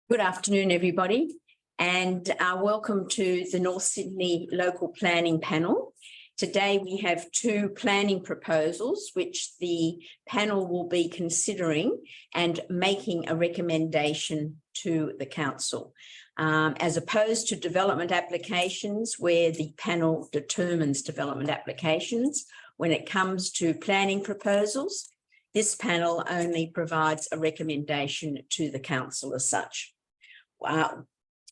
Good afternoon, everybody, and welcome to the North Sydney Local Planning Panel. Today we have two planning proposals which the panel will be considering and making a recommendation to the council, as opposed to development applications where the panel determines development applications. When it comes to planning proposals, this panel only provides a recommendation to the council as such.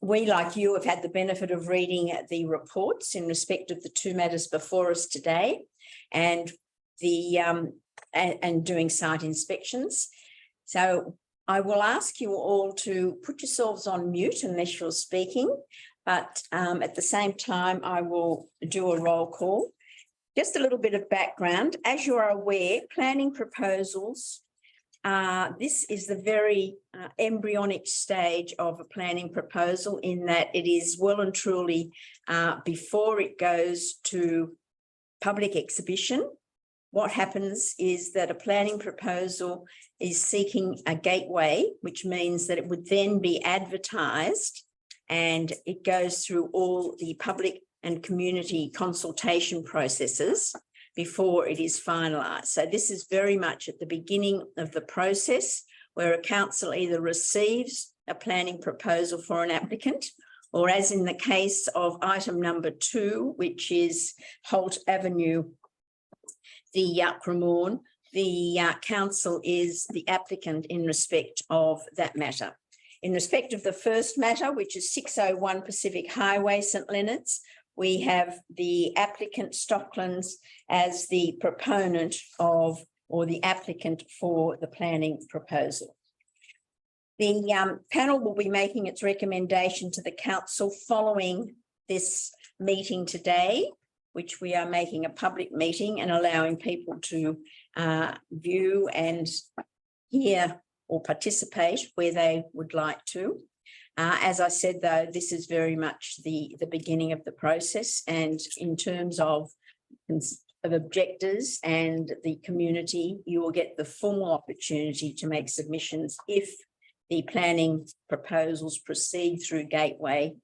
We, like you, have had the benefit of reading the reports in respect of the two matters before us today, and doing site inspections. So I will ask you all to put yourselves on mute unless you're speaking, but at the same time I will do a roll call. Just a little bit of background. As you are aware, planning proposals, this is the very embryonic stage of a planning proposal, in that it is well and truly before it goes to public exhibition. What happens is that a planning proposal is seeking a gateway, which means that it would then be advertised and it goes through all the public and community consultation processes before it is finalised. So this is very much at the beginning of the process, where a council either receives a planning proposal for an applicant, or as in the case of item number 2, which is Holt Avenue, the Cremorne, the council is the applicant in respect of that matter. In respect of the first matter, which is 601 Pacific Highway, St Leonards, we have the applicant Stocklands as the proponent of, or the applicant for, the planning proposal. The panel will be making its recommendation to the council following this meeting today, which we are making a public meeting and allowing people to view and hear or participate where they would like to. As I said, though, this is very much the beginning of the process, and in terms of objectors and the community, you will get the full opportunity to make submissions if the planning proposals proceed through Gateway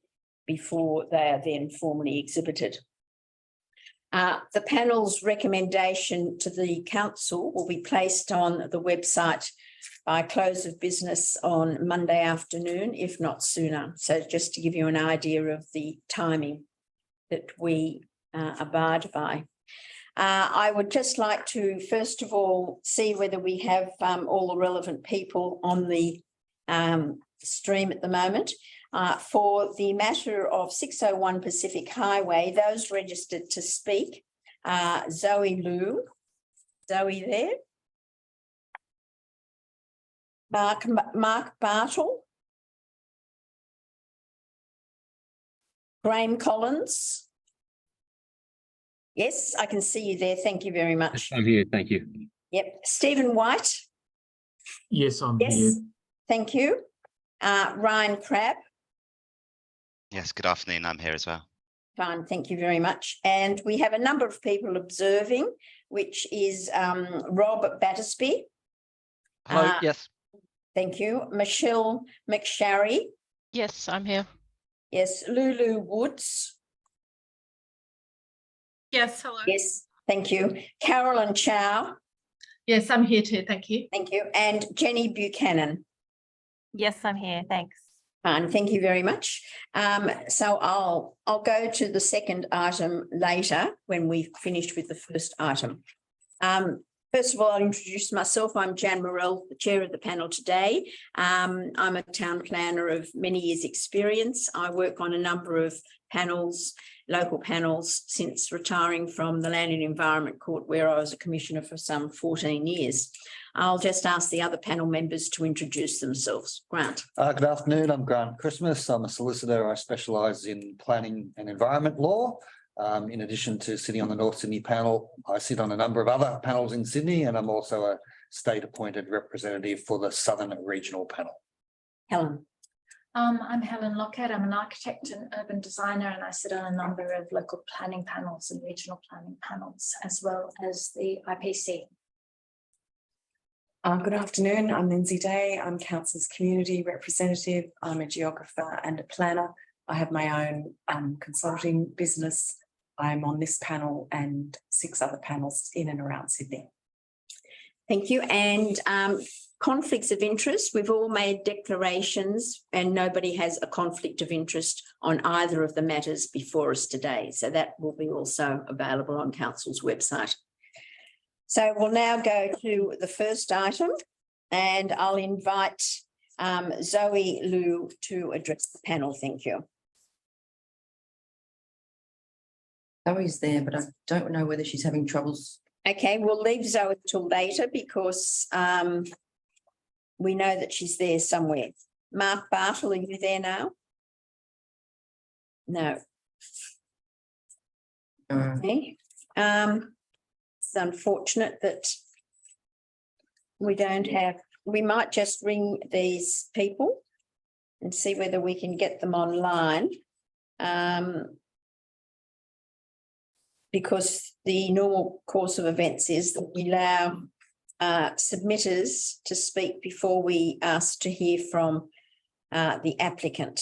before they are then formally exhibited. The panel's recommendation to the council will be placed on the website by close of business on Monday afternoon, if not sooner. So just to give you an idea of the timing that we abide by. I would just like to, first of all, see whether we have all the relevant people on the stream at the moment. For the matter of 601 Pacific Highway, those registered to speak, Zoe Liu. Zoe there? Mark Bartle, Graham Collins. Yes, I can see you there. Thank you very much. I'm here. Thank you. Yep. Stephen White. Yes, I'm here. Thank you. Ryan Crabb. Yes, good afternoon. I'm here as well. Fine. Thank you very much. And we have a number of people observing, which is Rob Battersby. Hello. Yes. Thank you. Michelle McSharry. Yes, I'm here. Yes. Lulu Woods. Yes, hello. Yes, thank you. Carolyn Chow. Yes, I'm here too. Thank you. Thank you. And Jenny Buchanan. Yes, I'm here. Thanks. Fine. Thank you very much. So I'll go to the second item later when we've finished with the first item. First of all, I'll introduce myself. I'm Jan Morell, the chair of the panel today. I'm a town planner of many years' experience. I work on a number of panels, local panels, since retiring from the Land and Environment Court, where I was a commissioner for some 14 years. I'll just ask the other panel members to introduce themselves. Grant. Good afternoon. I'm Grant Christmas. I'm a solicitor. I specialise in planning and environment law. In addition to sitting on the North Sydney panel, I sit on a number of other panels in Sydney, and I'm also a state-appointed representative for the Southern Regional Panel. Helen. I'm Helen Lockett. I'm an architect and urban designer, and I sit on a number of local planning panels and regional planning panels, as well as the IPC. Good afternoon, I'm Lindsay Day. I'm Council's community representative. I'm a geographer and a planner. I have my own consulting business. I'm on this panel and 6 other panels in and around Sydney. Thank you. And conflicts of interest, we've all made declarations and nobody has a conflict of interest on either of the matters before us today. So that will be also available on Council's website. So we'll now go to the first item and I'll invite Zoe Liu to address the panel. Thank you. Zoe's there, but I don't know whether she's having troubles. Okay, we'll leave Zoe till later because we know that she's there somewhere. Mark Bartle, are you there now? No. Okay. It's unfortunate that we don't have, we might just ring these people and see whether we can get them online. Because the normal course of events is that we allow submitters to speak before we ask to hear from the applicant.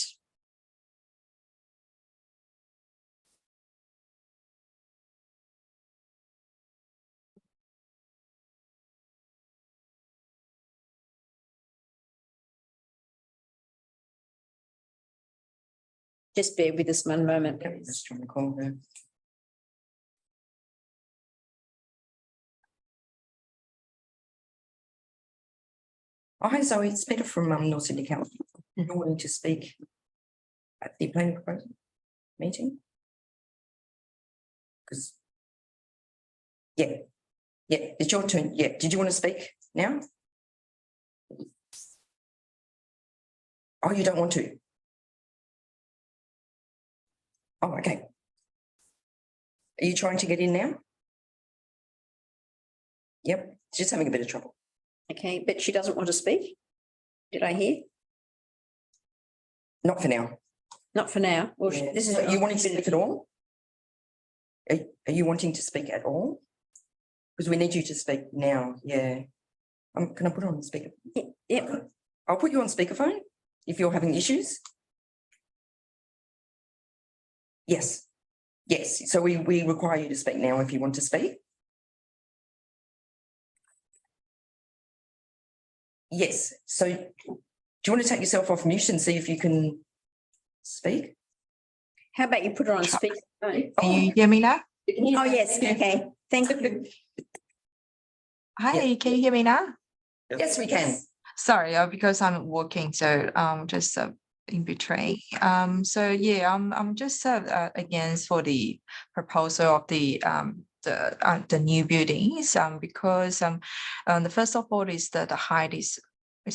Just bear with us one moment. Just trying to call her. Oh, hi Zoe, it's Peter from North Sydney Council. You're wanting to speak at the planning proposal meeting? Because yeah, it's your turn. Yeah, did you want to speak now? Oh, you don't want to? Oh, okay. Are you trying to get in now? Yep, she's having a bit of trouble. Okay, but she doesn't want to speak. Did I hear? Not for now. Not for now. Well, Yeah. this is. Are you wanting to speak at all? Are you wanting to speak at all? Because we need you to speak now. Yeah. Can I put on speaker? Yeah. I'll put you on speakerphone if you're having issues. Yes. Yes. So we require you to speak now if you want to speak. Yes. So do you want to take yourself off mute and see if you can speak? How about you put her on speaker? Can you hear me now? Oh, yes. Okay. Thank you. Hi, can you hear me now? Yes, we can. Sorry, because I'm working, so just in between. So yeah, I'm just against for the proposal of the new buildings because the first of all is that the height is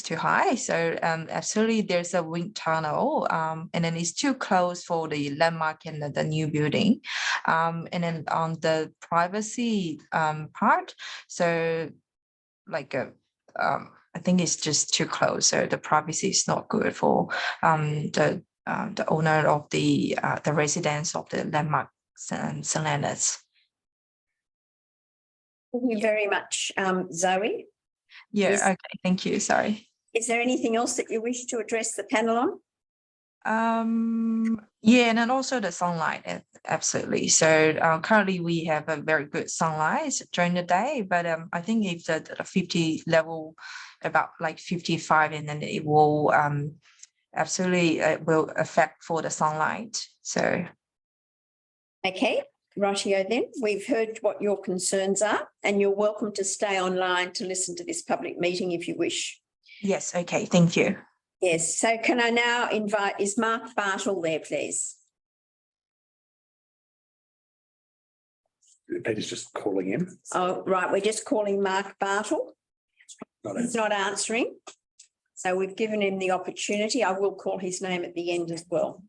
too high. So absolutely there's a wind tunnel and then it's too close for the landmark and the new building. And then on the privacy part, so like I think it's just too close. So the privacy is not good for the owner of the residents of the landmark and Selenas. Thank you very much, Zoe. Yeah, Yes. okay, thank you. Sorry. Is there anything else that you wish to address the panel on? Yeah, and then also the sunlight, absolutely. So currently we have a very good sunlight during the day, but I think if the 50 level about like 55, and then it will absolutely will affect for the sunlight. So Okay, rightio then. We've heard what your concerns are and you're welcome to stay online to listen to this public meeting if you wish. yes, okay, thank you. Yes, so can I now invite, is Mark Bartle there, please? Peter's just calling in. Oh, right, we're just calling Mark Bartle. He's not answering. So we've given him the opportunity. I will call his name at the end as well.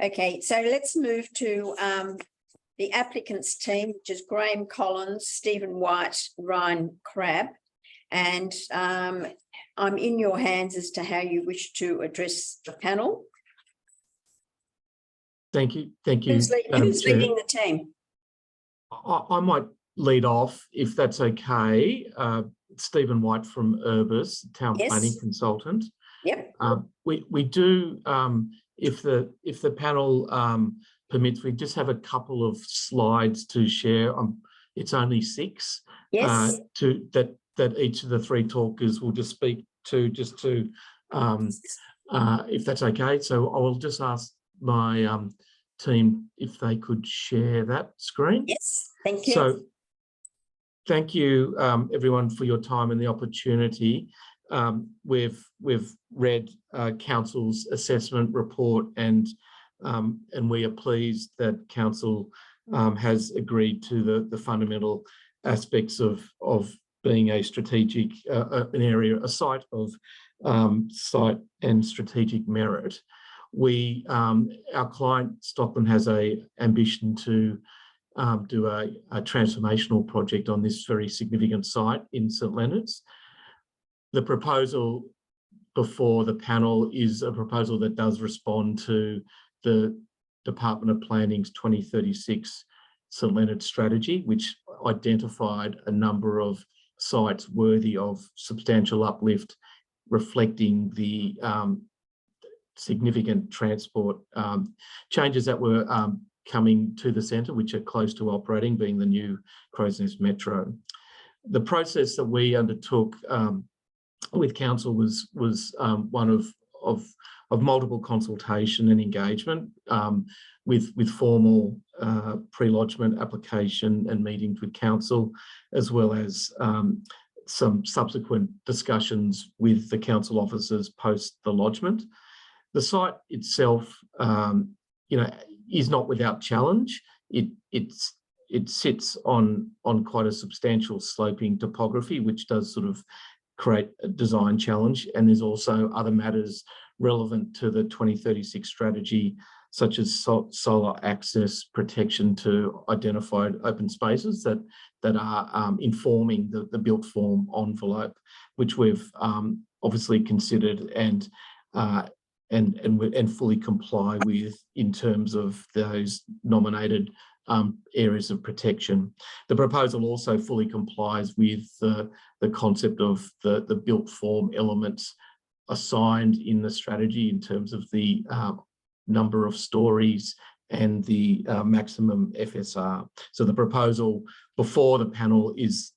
Okay, so let's move to the applicants team, which is Graham Collins, Stephen White, Ryan Crabb. And I'm in your hands as to how you wish to address the panel. Thank you. Thank you. Who's leading the team? I might lead off if that's okay. Stephen White from Urbis, town Yes. planning consultant. Yep. We do, if the panel permits, we just have a couple of slides to share. It's only 6. Yes. That each of the 3 talkers will just speak to, if that's okay. So I will just ask my team if they could share that screen. Yes. Thank you. So thank you, everyone, for your time and the opportunity. We've read Council's assessment report, and we are pleased that Council has agreed to the fundamental aspects of being a strategic, an area, a site of site and strategic merit. Our client Stockland has a ambition to do a transformational project on this very significant site in St Leonards. The proposal before the panel is a proposal that does respond to the Department of Planning's 2036 St Leonards strategy, which identified a number of sites worthy of substantial uplift, reflecting the significant transport changes that were coming to the centre, which are close to operating, being the new Crows Nest Metro. The process that we undertook with Council was one of multiple consultation and engagement with formal pre-lodgement application and meetings with Council, as well as some subsequent discussions with the Council officers post the lodgement. The site itself, is not without challenge. It sits on quite a substantial sloping topography, which does sort of create a design challenge. And there's also other matters relevant to the 2036 strategy, such as solar access protection to identified open spaces that are informing the built form envelope, which we've obviously considered and fully comply with in terms of those nominated areas of protection. The proposal also fully complies with the concept of the built form elements assigned in the strategy in terms of the number of stories and the maximum FSR. So the proposal before the panel is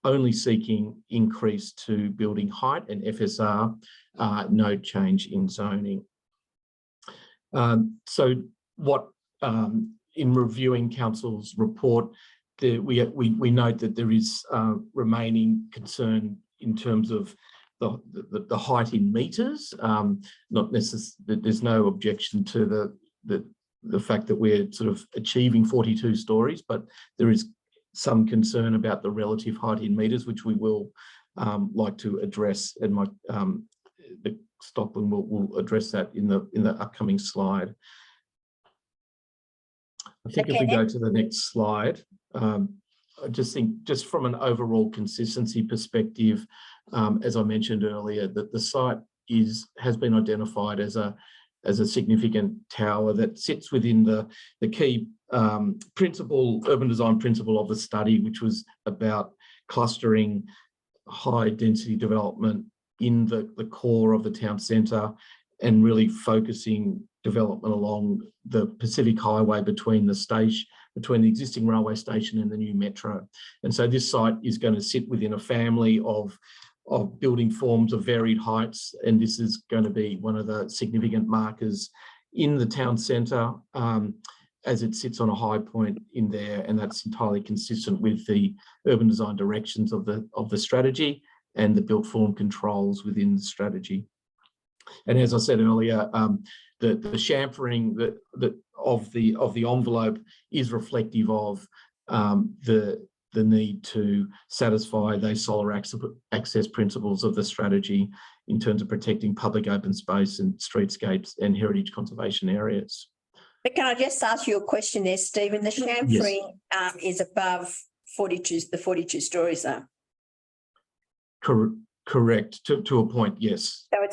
only seeking increase to building height and FSR, no change in zoning. So what, in reviewing Council's report, we note that there is remaining concern in terms of the height in metres. Not necessarily, there's no objection to the fact that we're sort of achieving 42 stories, but there is some concern about the relative height in metres, which we will like to address, and the Stockland will address that in the upcoming slide. I think if we go to the next slide, I just think, just from an overall consistency perspective, as I mentioned earlier, that the site has been identified as a significant tower that sits within the key urban design principle of the study, which was about clustering high density development in the core of the town centre and really focusing development along the Pacific Highway between the existing railway station and the new metro. And so this site is going to sit within a family of building forms of varied heights, and this is going to be one of the significant markers in the town centre as it sits on a high point in there, and that's entirely consistent with the urban design directions of the strategy and the built form controls within the strategy. And as I said earlier, the chamfering of the envelope is reflective of the need to satisfy those solar access principles of the strategy in terms of protecting public open space and streetscapes and heritage conservation areas. But can I just ask you a question there, Stephen? The chamfering is above 42 stories, though. Correct, to a point, yes. So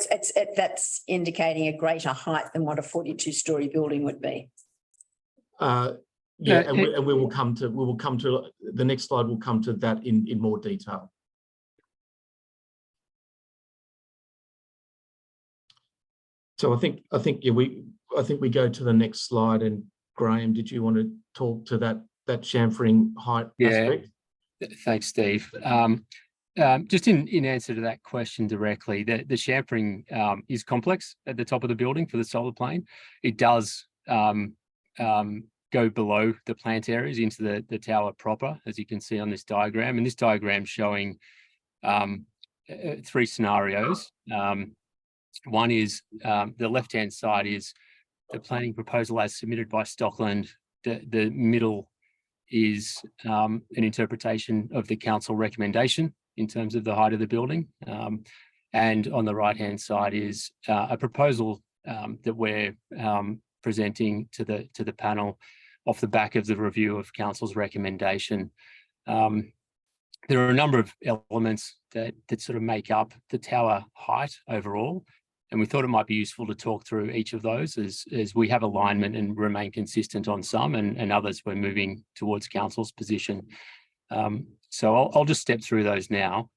that's indicating a greater height than what a 42-storey building would be. Yeah, and we will come to the next slide. Will come to that in more detail. So I think yeah, I think we go to the next slide. And Graham, did you want to talk to that chamfering height aspect? Thanks, Steve. Just in answer to that question directly, the chamfering is complex at the top of the building for the solar plane. It does go below the plant areas into the tower proper, as you can see on this diagram. And this diagram showing 3 scenarios. One is the left-hand side is the planning proposal as submitted by Stockland. The middle is an interpretation of the council recommendation in terms of the height of the building. And on the right-hand side is a proposal that we're presenting to the panel off the back of the review of council's recommendation. There are a number of elements that sort of make up the tower height overall, and we thought it might be useful to talk through each of those as we have alignment and remain consistent on some, and others we're moving towards council's position. So I'll just step through those now.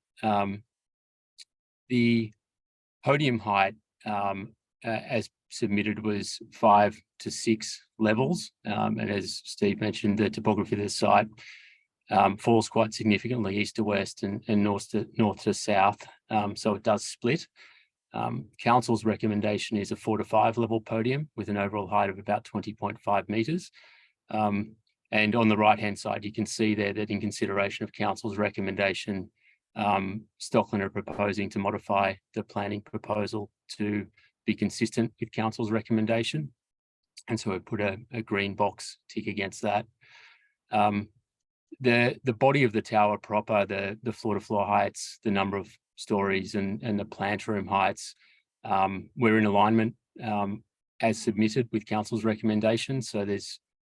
The podium height as submitted was 5 to 6 levels, and as Steve mentioned, the topography of the site falls quite significantly east to west and north to south, so it does split. Council's recommendation is a 4 to 5 level podium with an overall height of about 20.5 metres. And on the right-hand side, you can see there that in consideration of council's recommendation, Stockland are proposing to modify the planning proposal to be consistent with council's recommendation. And so we put a green box tick against that. The body of the tower proper, the floor-to-floor heights, the number of stories and the plant room heights, we're in alignment as submitted with council's recommendation. So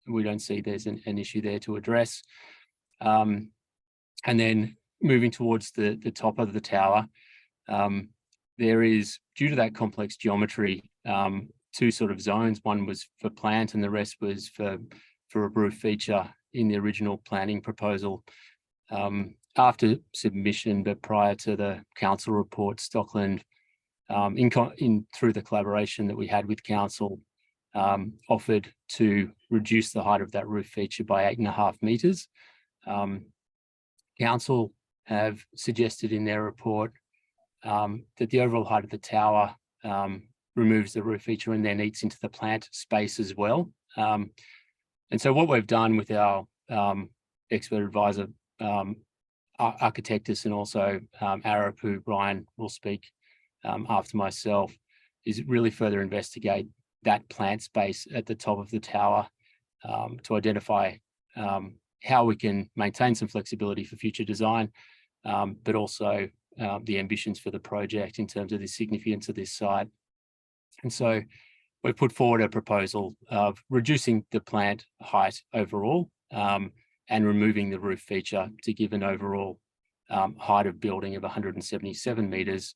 we don't see there's an issue there to address. And then moving towards the top of the tower, there is, due to that complex geometry, 2 sort of zones. One was for plant and the rest was for a roof feature in the original planning proposal. After submission, but prior to the council report, Stockland, through the collaboration that we had with council, offered to reduce the height of that roof feature by 8.5 metres. Council have suggested in their report that the overall height of the tower removes the roof feature and then eats into the plant space as well. And so what we've done with our expert advisor, Architectus, and also Arup, who Ryan will speak after myself, is really further investigate that plant space at the top of the tower to identify how we can maintain some flexibility for future design, but also the ambitions for the project in terms of the significance of this site. And so we've put forward a proposal of reducing the plant height overall and removing the roof feature to give an overall height of building of 177 metres,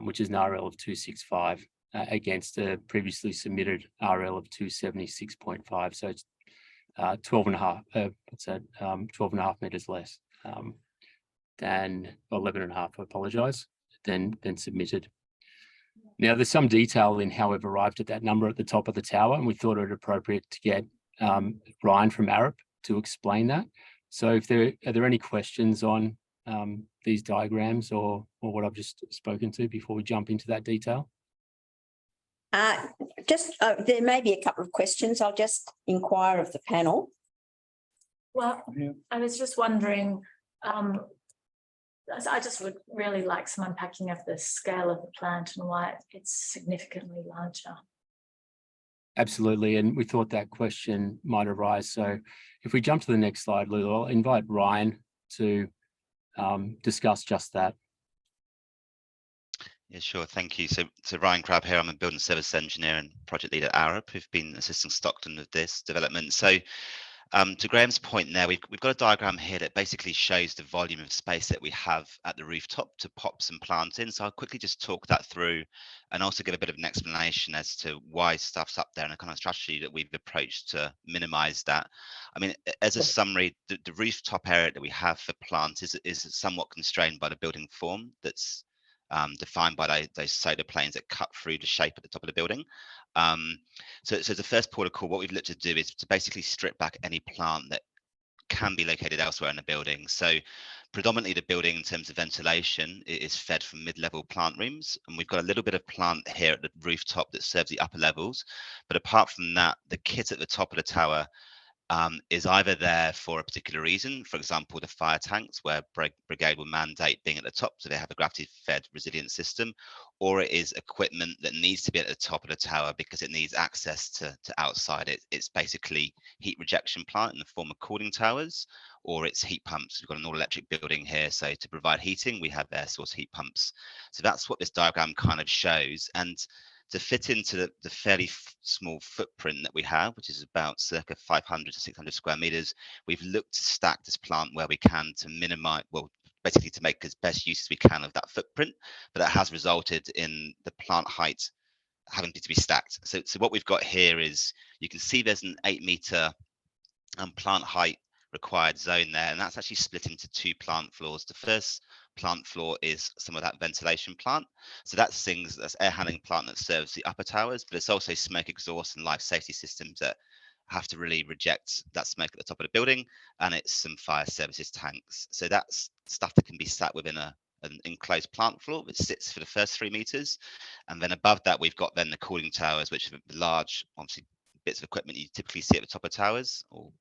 which is an RL of 265 against a previously submitted RL of 276.5. So it's 12.5 metres less than 11.5, I apologise, than submitted. Now, there's some detail in how we've arrived at that number at the top of the tower, and we thought it appropriate to get Ryan from Arup to explain that. So are there any questions on these diagrams or what I've just spoken to before we jump into that detail? There may be a couple of questions. I'll just inquire of the panel. Well, I was just wondering, I just would really like some unpacking of the scale of the plant and why it's significantly larger. Absolutely, and we thought that question might arise. So if we jump to the next slide, Lulu, I'll invite Ryan to discuss just that. Yeah, sure. Thank you. So Ryan Crabb here. I'm a building service engineer and project lead at Arup, who've been assisting Stockton with this development. So to Graham's point there, we've got a diagram here that basically shows the volume of space that we have at the rooftop to pop some plants in. So I'll quickly just talk that through and also give a bit of an explanation as to why stuff's up there and a kind of strategy that we've approached to minimize that. I mean, as a summary, the rooftop area that we have for plants is somewhat constrained by the building form that's defined by those solar planes that cut through the shape at the top of the building. So the first port of call, what we've looked to do is to basically strip back any plant that can be located elsewhere in the building. So predominantly the building in terms of ventilation is fed from mid-level plant rooms, and we've got a little bit of plant here at the rooftop that serves the upper levels. But apart from that, the kit at the top of the tower is either there for a particular reason, for example, the fire tanks, where brigade will mandate being at the top, so they have a gravity-fed resilient system, or it is equipment that needs to be at the top of the tower because it needs access to outside. It's basically heat rejection plant in the form of cooling towers, or it's heat pumps. We've got an all-electric building here, so to provide heating, we have air source heat pumps. So that's what this diagram kind of shows. And to fit into the fairly small footprint that we have, which is about circa 500 to 600 square meters, we've looked to stack this plant where we can to minimize, well, basically to make as best use as we can of that footprint, but that has resulted in the plant height having to be stacked. So what we've got here is, you can see there's an 8-meter plant height required zone there, and that's actually split into 2 plant floors. The first plant floor is some of that ventilation plant, so that's air handling plant that serves the upper towers, but it's also smoke exhaust and life safety systems that have to really reject that smoke at the top of the building, and it's some fire services tanks. So that's stuff that can be sat within an enclosed plant floor, which sits for the first 3 meters, and then above that we've got then the cooling towers, which are large, obviously, bits of equipment you typically see at the top of towers or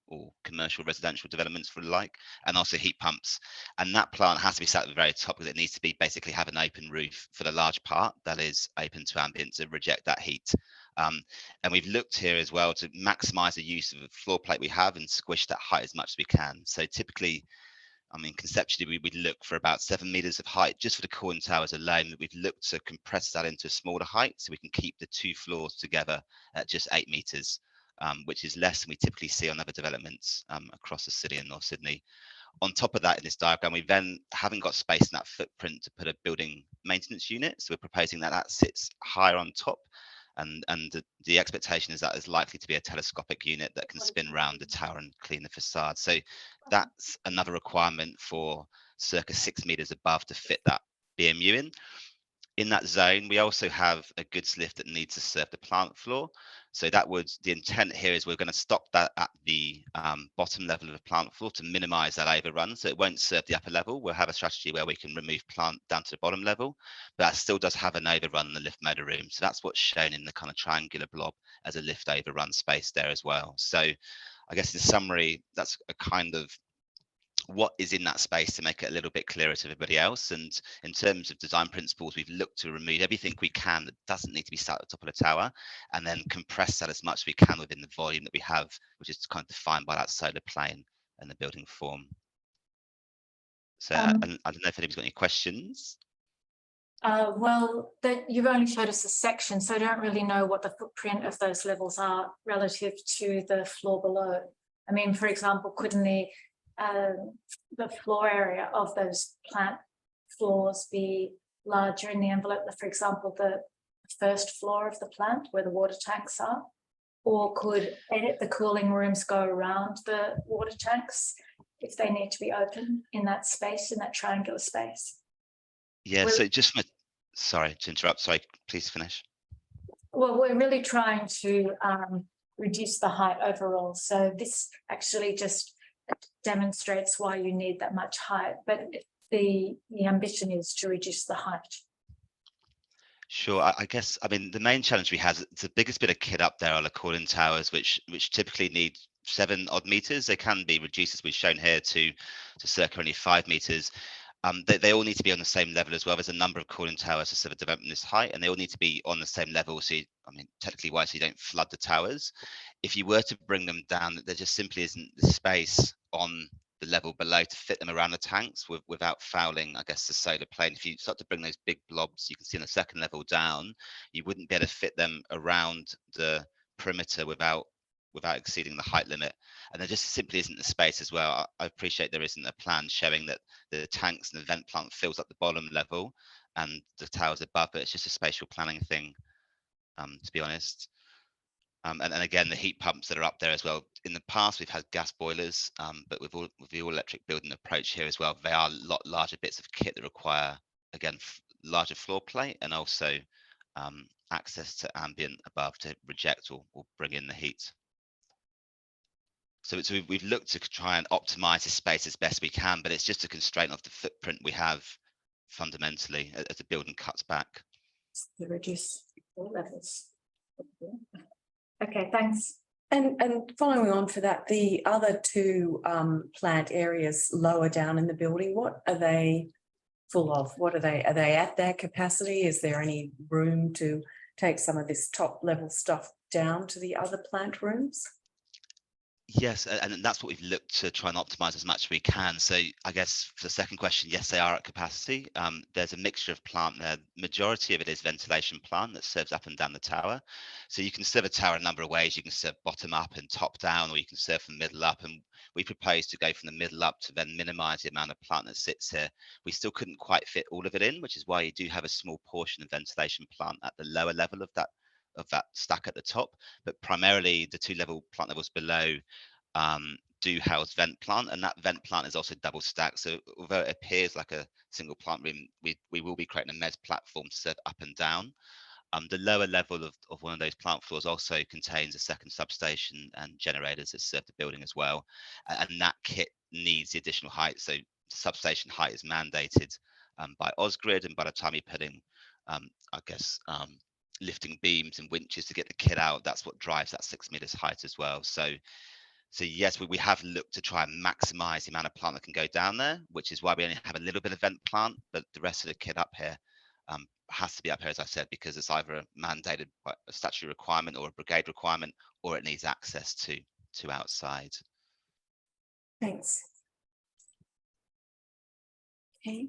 commercial residential developments for the like, and also heat pumps. And that plant has to be sat at the very top because it needs to be basically have an open roof for the large part that is open to ambient to reject that heat. And we've looked here as well to maximize the use of the floor plate we have and squish that height as much as we can. So typically, I mean, conceptually, we'd look for about 7 meters of height just for the cooling towers alone. We've looked to compress that into a smaller height so we can keep the 2 floors together at just 8 meters, which is less than we typically see on other developments across the city in North Sydney. On top of that, in this diagram, we then haven't got space in that footprint to put a building maintenance unit. So we're proposing that that sits higher on top. And the expectation is that there's likely to be a telescopic unit that can spin around the tower and clean the facade. So that's another requirement for circa 6 meters above to fit that BMU in. In that zone, we also have a goods lift that needs to serve the plant floor. So the intent here is we're going to stop that at the bottom level of the plant floor to minimize that overrun. So it won't serve the upper level. We'll have a strategy where we can remove plant down to the bottom level, but that still does have an overrun in the lift motor room. So that's what's shown in the kind of triangular blob as a lift overrun space there as well. So I guess in summary, that's a kind of what is in that space to make it a little bit clearer to everybody else. And in terms of design principles, we've looked to remove everything we can that doesn't need to be sat at the top of the tower, and then compress that as much as we can within the volume that we have, which is kind of defined by that solar plane and the building form. So I don't know if anybody's got any questions. Well, you've only showed us a section, so I don't really know what the footprint of those levels are relative to the floor below. I mean, for example, couldn't the floor area of those plant floors be larger in the envelope? For example, the first floor of the plant where the water tanks are, or could the cooling rooms go around the water tanks if they need to be open in that space, in that triangular space? Yeah, so just sorry to interrupt. Sorry, please finish. Well, we're really trying to reduce the height overall. So this actually just demonstrates why you need that much height, but the ambition is to reduce the height. Sure. I guess, I mean, the main challenge we have, the biggest bit of kit up there are the cooling towers, which typically need 7 odd meters. They can be reduced, as we've shown here, to circa only 5 meters. They all need to be on the same level as well. There's a number of cooling towers to serve a development this height, and they all need to be on the same level. So, I mean, technically wise, so you don't flood the towers. If you were to bring them down, there just simply isn't the space on the level below to fit them around the tanks without fouling, I guess, the solar plane. If you start to bring those big blobs you can see on the second level down, you wouldn't be able to fit them around the perimeter without exceeding the height limit, and there just simply isn't the space as well. I appreciate there isn't a plan showing that the tanks and the vent plant fills up the bottom level and the towers above it. It's just a spatial planning thing, to be honest. And again, the heat pumps that are up there as well. In the past, we've had gas boilers, but with the all-electric building approach here as well, they are a lot larger bits of kit that require, again, larger floor plate and also access to ambient above to reject or bring in the heat. So we've looked to try and optimize the space as best we can, but it's just a constraint of the footprint we have fundamentally as the building cuts back. To reduce all levels. Okay, thanks. And following on for that, the other two plant areas lower down in the building, what are they full of? What are they? Are they at their capacity? Is there any room to take some of this top level stuff down to the other plant rooms? Yes, and that's what we've looked to try and optimize as much as we can. So I guess for the second question, yes, they are at capacity. There's a mixture of plant there. Majority of it is ventilation plant that serves up and down the tower. So you can serve a tower a number of ways. You can serve bottom up and top down, or you can serve from middle up. And we propose to go from the middle up to then minimize the amount of plant that sits here. We still couldn't quite fit all of it in, which is why you do have a small portion of ventilation plant at the lower level of that stack at the top, but primarily the two plant levels below do house vent plant, and that vent plant is also double stacked. So although it appears like a single plant room, we will be creating a MES platform to serve up and down. The lower level of one of those plant floors also contains a second substation and generators that serve the building as well, and that kit needs the additional height. So substation height is mandated by Ausgrid, and by the time you put in lifting beams and winches to get the kit out, that's what drives that 6 meters height as well. So yes, we have looked to try and maximize the amount of plant that can go down there, which is why we only have a little bit of vent plant, but the rest of the kit up here has to be up here, as I said, because it's either a mandated a statutory requirement or a brigade requirement, or it needs access to outside. Thanks. Okay.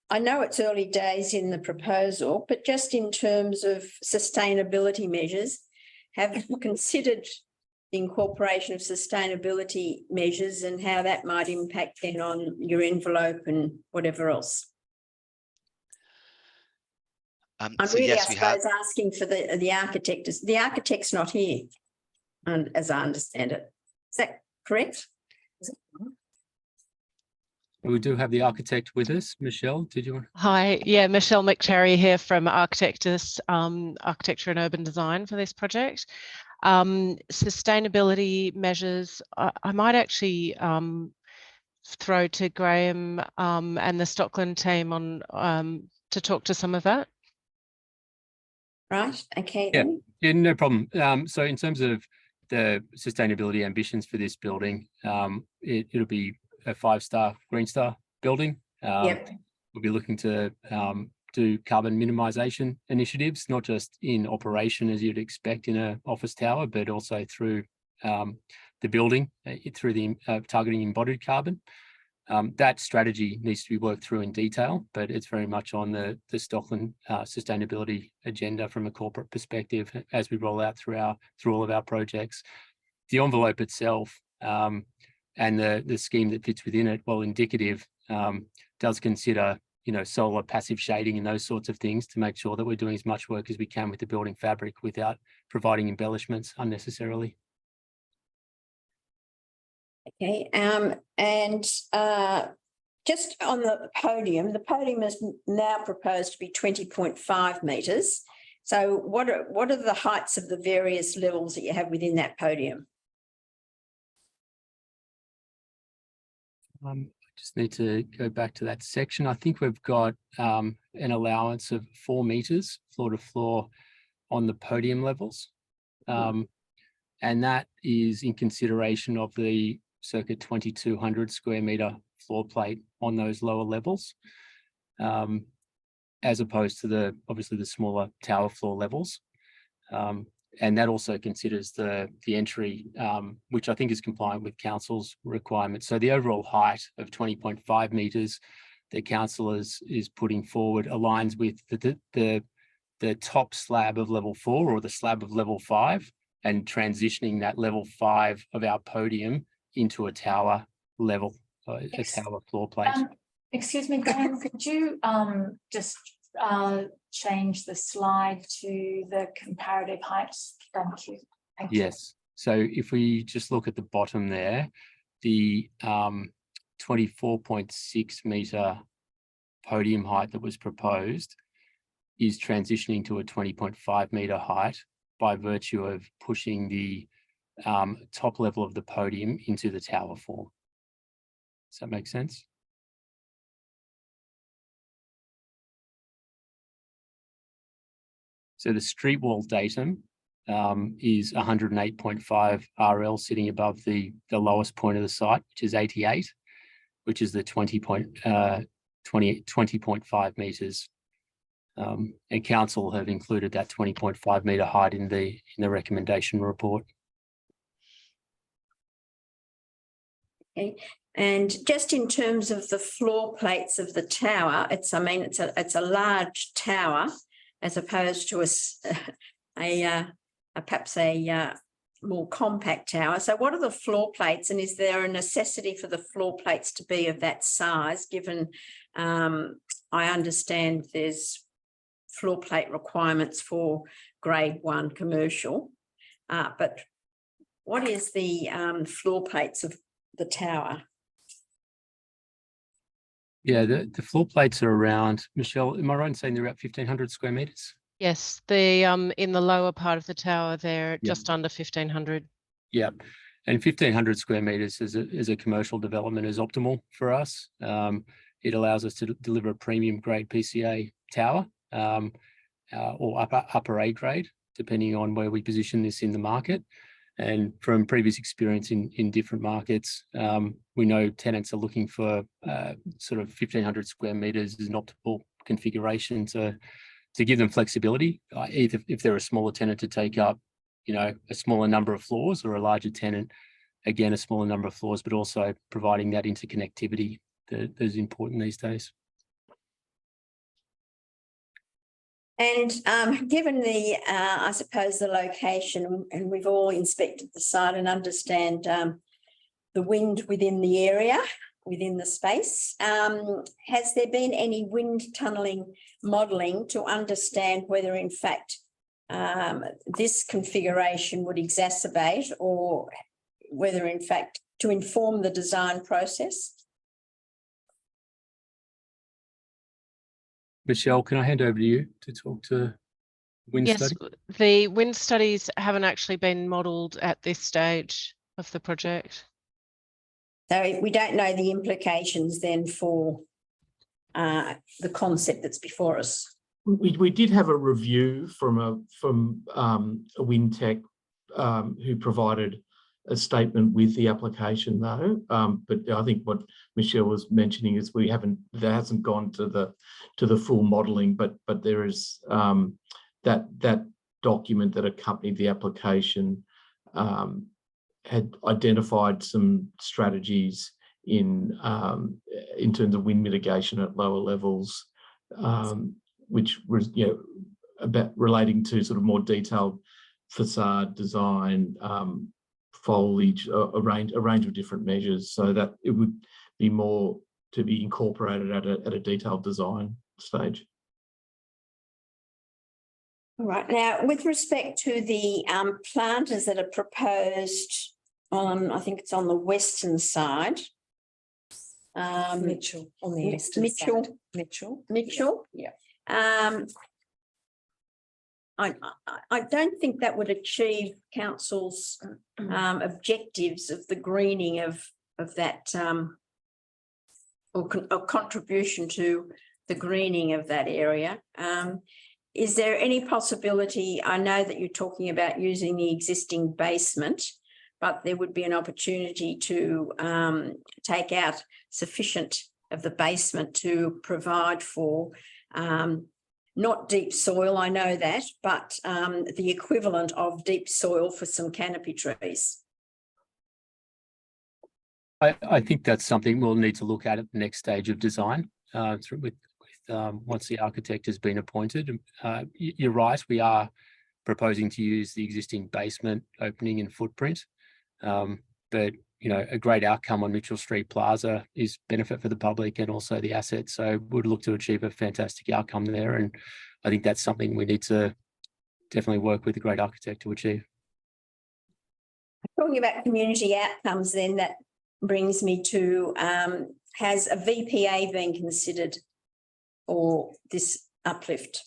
I know it's early days in the proposal, but just in terms of sustainability measures, have you considered the incorporation of sustainability measures and how that might impact then on your envelope and whatever else? I'm really, I suppose, asking for the architect. The architect's not here, and as I understand it. Is that correct? We do have the architect with us. Michelle, did you want? Hi, yeah, Michelle McCherry here from Architectus, Architecture and Urban Design for this project. Sustainability measures, I might actually throw to Graham and the Stockland team on to talk to some of that. Right, okay. Yeah, no problem. So in terms of the sustainability ambitions for this building, it'll be a 5-star Green Star building. We'll be looking to do carbon minimization initiatives, not just in operation as you'd expect in an office tower, but also through the building, through the targeting embodied carbon. That strategy needs to be worked through in detail, but it's very much on the Stockland sustainability agenda from a corporate perspective as we roll out through all of our projects. The envelope itself and the scheme that fits within it, while indicative, does consider, solar passive shading and those sorts of things to make sure that we're doing as much work as we can with the building fabric without providing embellishments unnecessarily. Okay, and just on the podium is now proposed to be 20.5 metres. So what are the heights of the various levels that you have within that podium? I just need to go back to that section. I think we've got an allowance of 4 meters floor to floor on the podium levels. And that is in consideration of the circa 2,200 square meter floor plate on those lower levels, as opposed to obviously the smaller tower floor levels. And that also considers the entry, which I think is compliant with council's requirements. So the overall height of 20.5 metres the council is putting forward aligns with the top slab of level 4 or the slab of level 5, and transitioning that level 5 of our podium into a tower level, a tower floor plate. Excuse me, Graham, could you just change the slide to the comparative heights? Thank you. Yes. So if we just look at the bottom there, the 24.6 metre podium height that was proposed is transitioning to a 20.5 metre height by virtue of pushing the top level of the podium into the tower form. Does that make sense? So the street wall datum is 108.5 RL sitting above the lowest point of the site, which is 88, which is the 20.5 metres. And council have included that 20.5 metre height in the recommendation report. Okay. And just in terms of the floor plates of the tower, it's a large tower as opposed to perhaps a more compact tower. So what are the floor plates, and is there a necessity for the floor plates to be of that size, given I understand there's floor plate requirements for grade 1 commercial, but what is the floor plates of the tower? Yeah, the floor plates are around, Michelle, am I right in saying they're about 1,500 square metres? Yes, the in the lower part of the tower, they're just under 1,500. Yeah, and 1,500 square metres as a commercial development is optimal for us. It allows us to deliver a premium grade PCA tower or upper A grade, depending on where we position this in the market. And from previous experience in different markets, we know tenants are looking for sort of 1,500 square metres as an optimal configuration to give them flexibility, either if they're a smaller tenant to take up, a smaller number of floors, or a larger tenant, again, a smaller number of floors, but also providing that interconnectivity that is important these days. And given the, I suppose, the location, and we've all inspected the site and understand the wind within the area, within the space, has there been any wind tunnelling modelling to understand whether, in fact, this configuration would exacerbate, or whether, in fact, to inform the design process? Michelle, can I hand over to you to talk to wind study? Yes, the wind studies haven't actually been modelled at this stage of the project. So we don't know the implications then for the concept that's before us. We did have a review from a wind tech who provided a statement with the application, though. But I think what Michelle was mentioning is that hasn't gone to the full modelling, but there is that document that accompanied the application had identified some strategies in terms of wind mitigation at lower levels, which was about relating to sort of more detailed facade design, foliage, a range of different measures, so that it would be more to be incorporated at a detailed design stage. All right. Now, with respect to the planters that are proposed on, I think it's on the western side. Mitchell on the eastern Mitchell. side. Mitchell. Yeah. I don't think that would achieve council's objectives of the greening of that or contribution to the greening of that area. Is there any possibility? I know that you're talking about using the existing basement, but there would be an opportunity to take out sufficient of the basement to provide for not deep soil, I know that, but the equivalent of deep soil for some canopy trees. I think that's something we'll need to look at the next stage of design once the architect has been appointed. You're right, we are proposing to use the existing basement opening and footprint, but a great outcome on Mitchell Street Plaza is benefit for the public and also the asset. So we'd look to achieve a fantastic outcome there. And I think that's something we need to definitely work with the great architect to achieve. Talking about community outcomes then, that brings me to, has a VPA been considered for this uplift?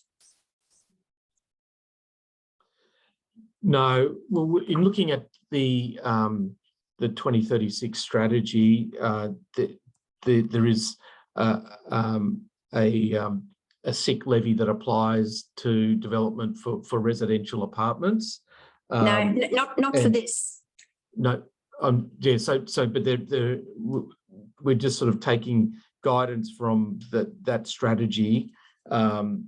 No, well, in looking at the 2036 strategy, there is a SIC levy that applies to development for residential apartments. No, not for this. No, yeah. But we're just sort of taking guidance from that strategy. The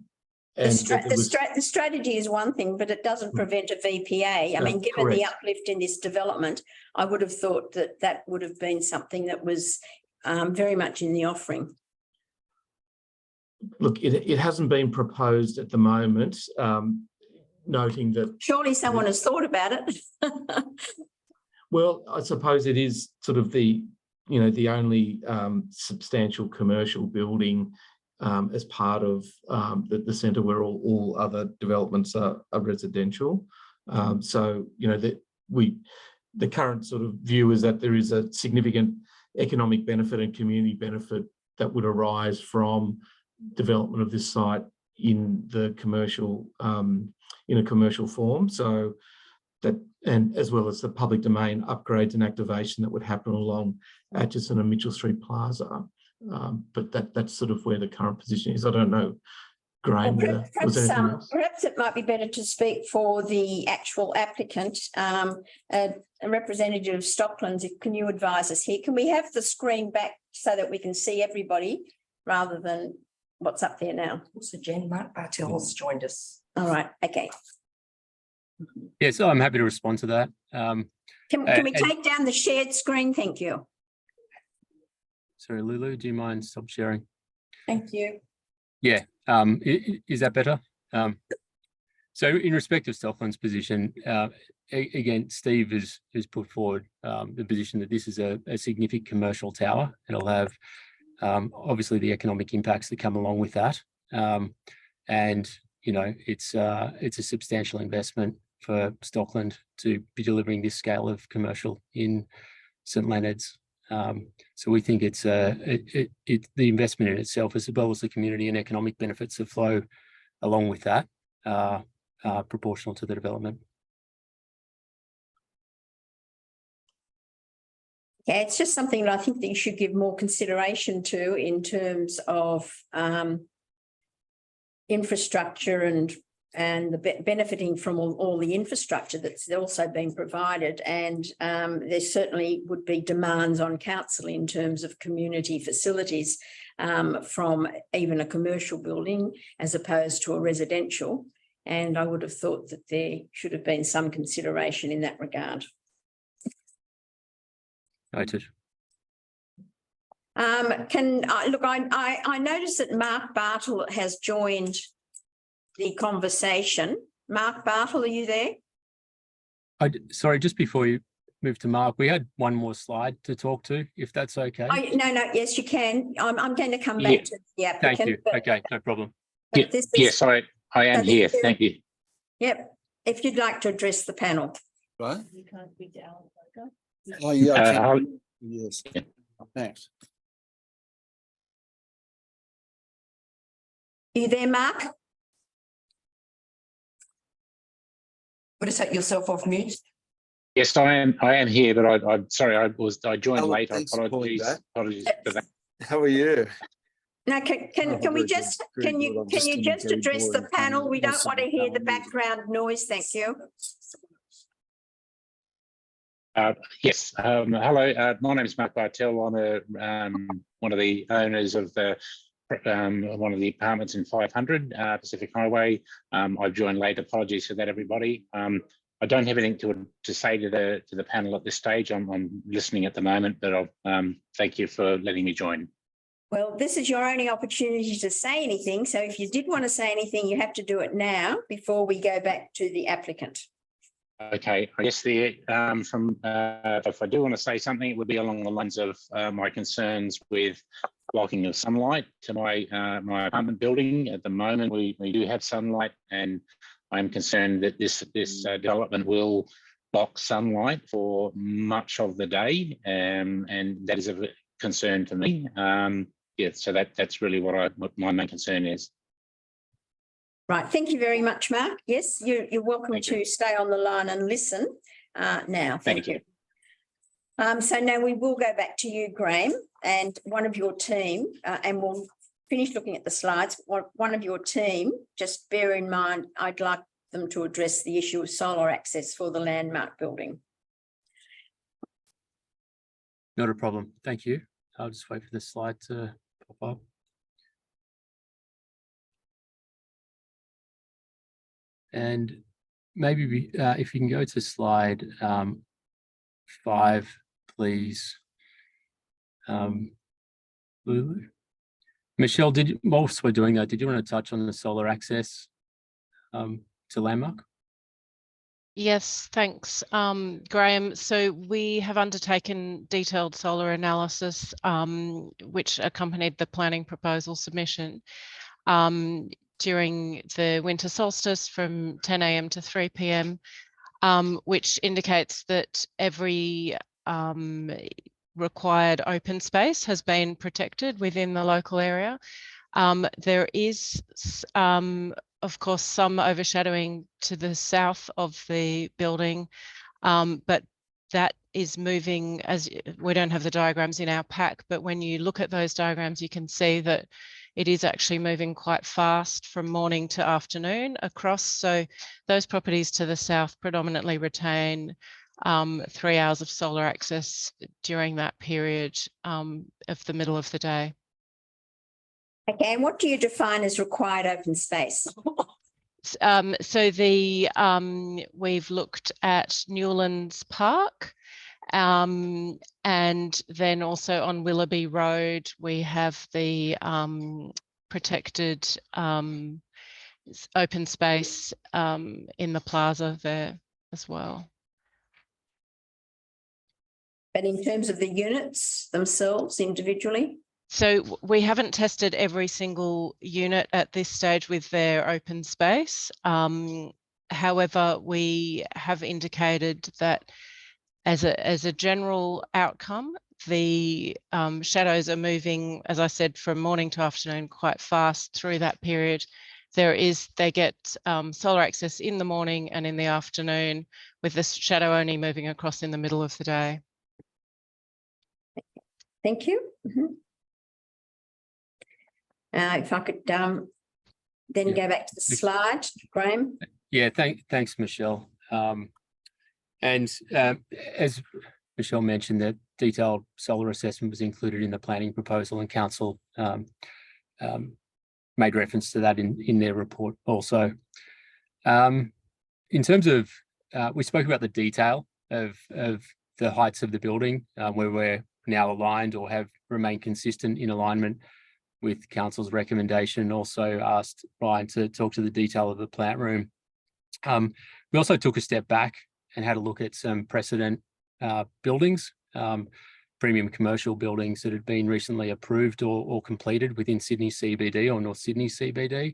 strategy is one thing, but it doesn't prevent a VPA. I mean, given the uplift in this development, I would have thought that would have been something that was very much in the offering. Look, it hasn't been proposed at the moment, noting that... Surely someone has thought about it. Well, I suppose it is sort of the only substantial commercial building as part of the centre, where all other developments are residential. So, the current sort of view is that there is a significant economic benefit and community benefit that would arise from development of this site in the commercial, in a commercial form. So that, and as well as the public domain upgrades and activation that would happen along Atchison and Mitchell Street Plaza. But that's sort of where the current position is. I don't know, Graham, perhaps it might be better to speak for the actual applicant. A representative of Stocklands, can you advise us here? Can we have the screen back so that we can see everybody rather than what's up there now? Also, Jen, Mark Bartell has joined us. All right, okay. Yes, I'm happy to respond to that. Can we take down the shared screen? Thank you. Sorry, Lulu, do you mind stop sharing? Thank you. Yeah, is that better? So in respect of Stockland's position, again, Steve has put forward the position that this is a significant commercial tower. It'll have obviously the economic impacts that come along with that. And, it's a substantial investment for Stockland to be delivering this scale of commercial in St Leonard's. So we think it's the investment in itself, as well as the community and economic benefits that flow along with that, proportional to the development. Yeah, it's just something that I think that you should give more consideration to in terms of infrastructure and the benefiting from all the infrastructure that's also been provided. And there certainly would be demands on council in terms of community facilities from even a commercial building as opposed to a residential. And I would have thought that there should have been some consideration in that regard. Noted. I noticed that Mark Bartle has joined the conversation. Mark Bartle, are you there? Sorry, just before you move to Mark, we had one more slide to talk to, if that's okay. No, yes, you can. I'm going to come back to the applicant. Thank you. Okay, no problem. Yes, I am here. Thank you. Yep. If you'd like to address the panel. Right. You can't read the logo. Oh, yeah. Yes. Thanks. Are you there, Mark? Want to take yourself off mute? Yes, I am here, but I'm sorry, I joined late. I apologize for that. How are you? Now, can you just address the panel? We don't want to hear the background noise. Thank you. Yes. Hello. My name is Mark Bartell. I'm one of the owners of one of the apartments in 500 Pacific Highway. I've joined late. Apologies for that, everybody. I don't have anything to say to the panel at this stage. I'm listening at the moment, but I'll thank you for letting me join. Well, this is your only opportunity to say anything. So if you did want to say anything, you have to do it now before we go back to the applicant. Okay, I guess if I do want to say something, it would be along the lines of my concerns with blocking of sunlight to my apartment building. At the moment, we do have sunlight, and I'm concerned that this development will block sunlight for much of the day, and that is a concern for me. Yeah, so that's really what my main concern is. Right, thank you very much, Mark. Yes, you're welcome Thank to you. stay on the line and listen now. Thank you. So now we will go back to you, Graham, and one of your team, and we'll finish looking at the slides. One of your team, just bear in mind, I'd like them to address the issue of solar access for the landmark building. Not a problem. Thank you. I'll just wait for the slide to pop up. And maybe if you can go to slide 5, please. Lulu. Michelle, whilst we're doing that, did you want to touch on the solar access to landmark? Yes, thanks, Graham. So we have undertaken detailed solar analysis, which accompanied the planning proposal submission during the winter solstice from 10 a.m. to 3 p.m, which indicates that every required open space has been protected within the local area. There is, of course, some overshadowing to the south of the building, but that is moving, as we don't have the diagrams in our pack, but when you look at those diagrams, you can see that it is actually moving quite fast from morning to afternoon across. So those properties to the south predominantly retain 3 hours of solar access during that period of the middle of the day. Okay, and what do you define as required open space? So we've looked at Newlands Park, and then also on Willoughby Road, we have the protected open space in the plaza there as well. But in terms of the units themselves individually? So we haven't tested every single unit at this stage with their open space. However, we have indicated that as a general outcome, the shadows are moving, as I said, from morning to afternoon quite fast through that period. They get solar access in the morning and in the afternoon, with the shadow only moving across in the middle of the day. Thank you. If I could then go back to the slide, Graham. Yeah, thanks, Michelle. As Michelle mentioned, that detailed solar assessment was included in the planning proposal, and council made reference to that in their report also. In terms of, we spoke about the detail of the heights of the building, where we're now aligned or have remained consistent in alignment with council's recommendation. Also asked Ryan to talk to the detail of the plant room. We also took a step back and had a look at some precedent buildings, premium commercial buildings that had been recently approved or completed within Sydney CBD or North Sydney CBD.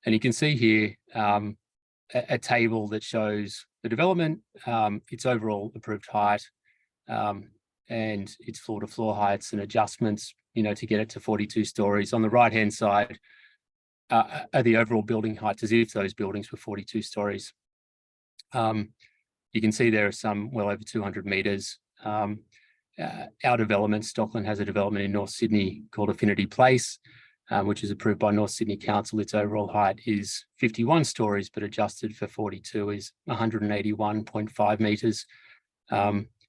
And you can see here a table that shows the development, its overall approved height, and its floor-to-floor heights and adjustments, to get it to 42 stories. On the right-hand side are the overall building heights, as if those buildings were 42 stories. You can see there are some well over 200 metres. Our development, Stockland, has a development in North Sydney called Affinity Place, which is approved by North Sydney Council. Its overall height is 51 stories, but adjusted for 42 is 181.5 metres.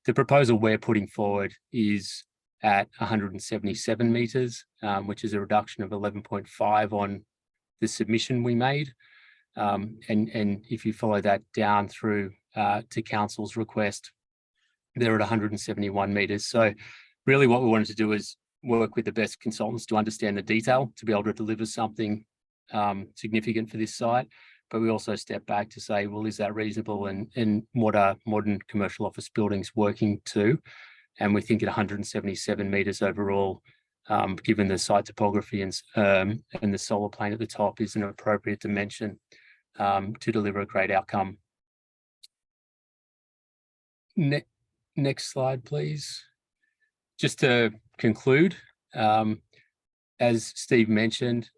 The proposal we're putting forward is at 177 metres, which is a reduction of 11.5 on the submission we made. And if you follow that down through to council's request, they're at 171 metres. So really what we wanted to do is work with the best consultants to understand the detail, to be able to deliver something significant for this site. But we also step back to say, well, is that reasonable, and what are modern commercial office buildings working to? And we think at 177 metres overall, given the site topography and the solar plane at the top, is an appropriate dimension to deliver a great outcome. Next slide, please. Just to conclude, as Steve mentioned,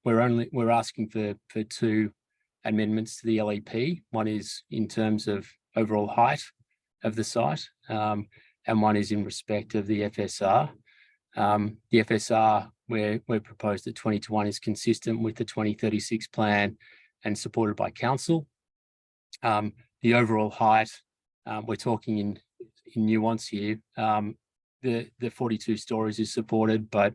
we're asking for two amendments to the LEP. One is in terms of overall height of the site, and one is in respect of the FSR. The FSR, where we proposed that 20:1 is consistent with the 2036 plan and supported by council. The overall height, we're talking in nuance here. The 42 stories is supported, but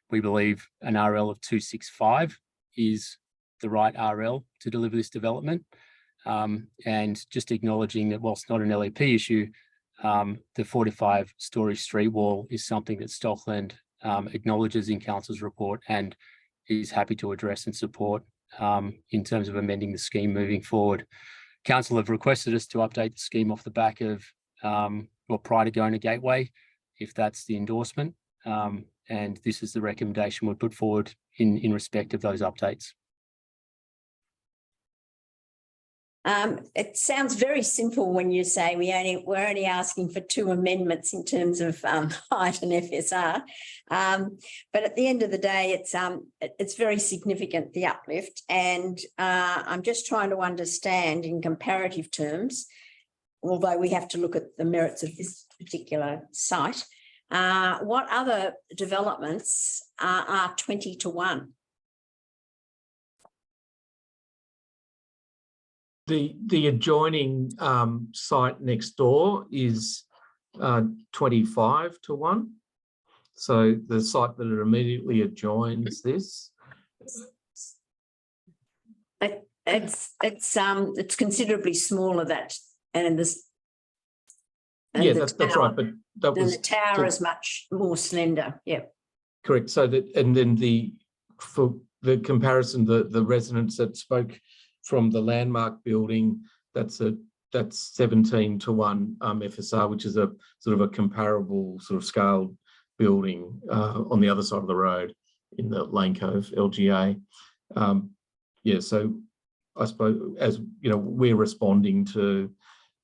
we believe an RL of 265 is the right RL to deliver this development. And just acknowledging that whilst not an LEP issue, the 45 story street wall is something that Stockland acknowledges in council's report and is happy to address and support in terms of amending the scheme moving forward. Council have requested us to update the scheme off the back of, well, prior to going to Gateway, if that's the endorsement. And this is the recommendation we put forward in respect of those updates. It sounds very simple when you say we're only asking for two amendments in terms of height and FSR, but at the end of the day, it's very significant, the uplift, and I'm just trying to understand in comparative terms, although we have to look at the merits of this particular site, what other developments are 20:1? The adjoining site next door is 25:1. So the site that it immediately adjoins this. It's considerably smaller that, and this. Yeah, that's right. But that was the tower is much more slender. Yeah. Correct. So that, and then for the comparison, the residents that spoke from the landmark building, that's 17:1 FSR, which is a sort of a comparable sort of scaled building on the other side of the road in the Lane Cove LGA. Yeah, so I suppose, as you know, we're responding to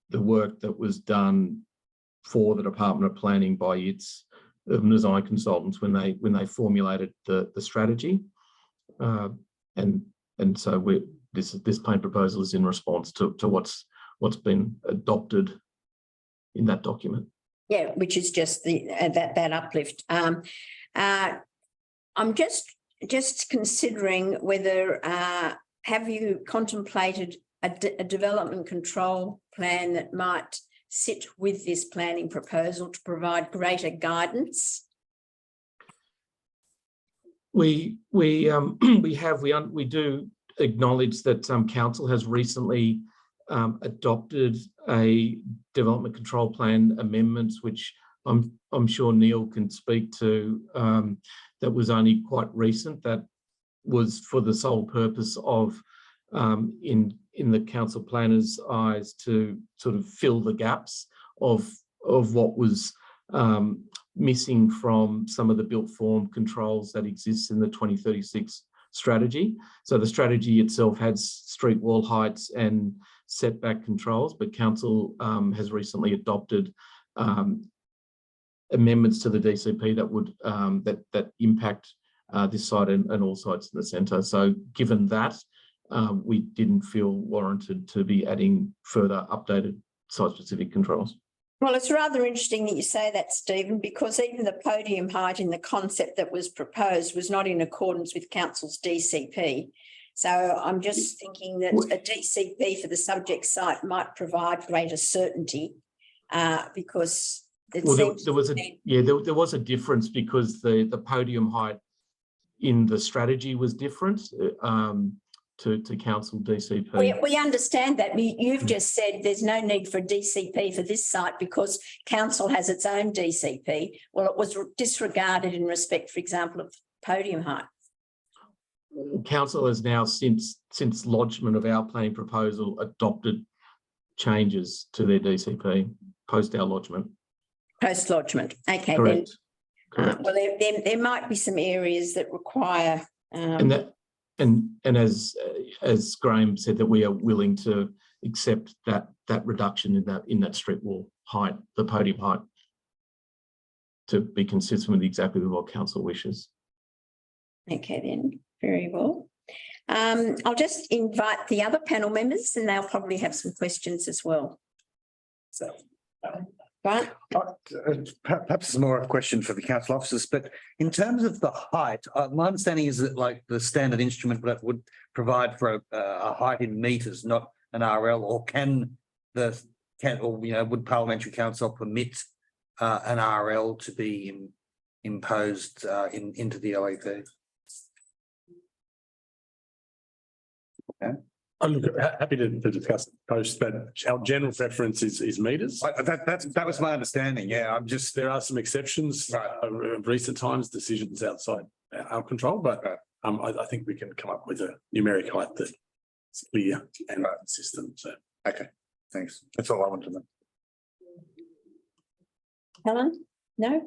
the work that was done for the Department of Planning by its design consultants when they formulated the strategy, and so this plan proposal is in response to what's been adopted in that document. Yeah, which is just that uplift. I'm just considering whether have you contemplated a development control plan that might sit with this planning proposal to provide greater guidance? We do acknowledge that council has recently adopted a development control plan amendments, which I'm sure Neil can speak to. That was only quite recent. That was for the sole purpose of, in the council planners' eyes, to sort of fill the gaps of what was missing from some of the built form controls that exist in the 2036 strategy. So the strategy itself has street wall heights and setback controls, but council has recently adopted amendments to the DCP that would that impact this site and all sites in the centre. So given that, we didn't feel warranted to be adding further updated site-specific controls. Well, it's rather interesting that you say that, Stephen, because even the podium height in the concept that was proposed was not in accordance with council's DCP. So I'm just thinking that a DCP for the subject site might provide greater certainty, because there was a difference because the podium height in the strategy was different to council DCP. We understand that. You've just said there's no need for a DCP for this site because council has its own DCP. Well, it was disregarded in respect, for example, of podium height. Council has now, since lodgement of our planning proposal, adopted changes to their DCP post our lodgement. Post lodgement, okay. Correct. Then, well, there might be some areas that require. And as Graham said, that we are willing to accept that reduction in that street wall height, the podium height, to be consistent with exactly what council wishes. Okay, then, very well. I'll just invite the other panel members and they'll probably have some questions as well. So, right. Perhaps it's more a question for the council officers, but in terms of the height, my understanding is that like the standard instrument that would provide for a height in meters, not an RL, or would Parliamentary Council permit an RL to be imposed into the LEP? Okay. I'm happy to discuss post, but our general preference is meters. That was my understanding. Yeah, there are some exceptions. Of recent times, decisions outside our control, but I think we can come up with a numeric height that's clear and consistent. So okay, thanks. That's all I wanted to know. Helen? No?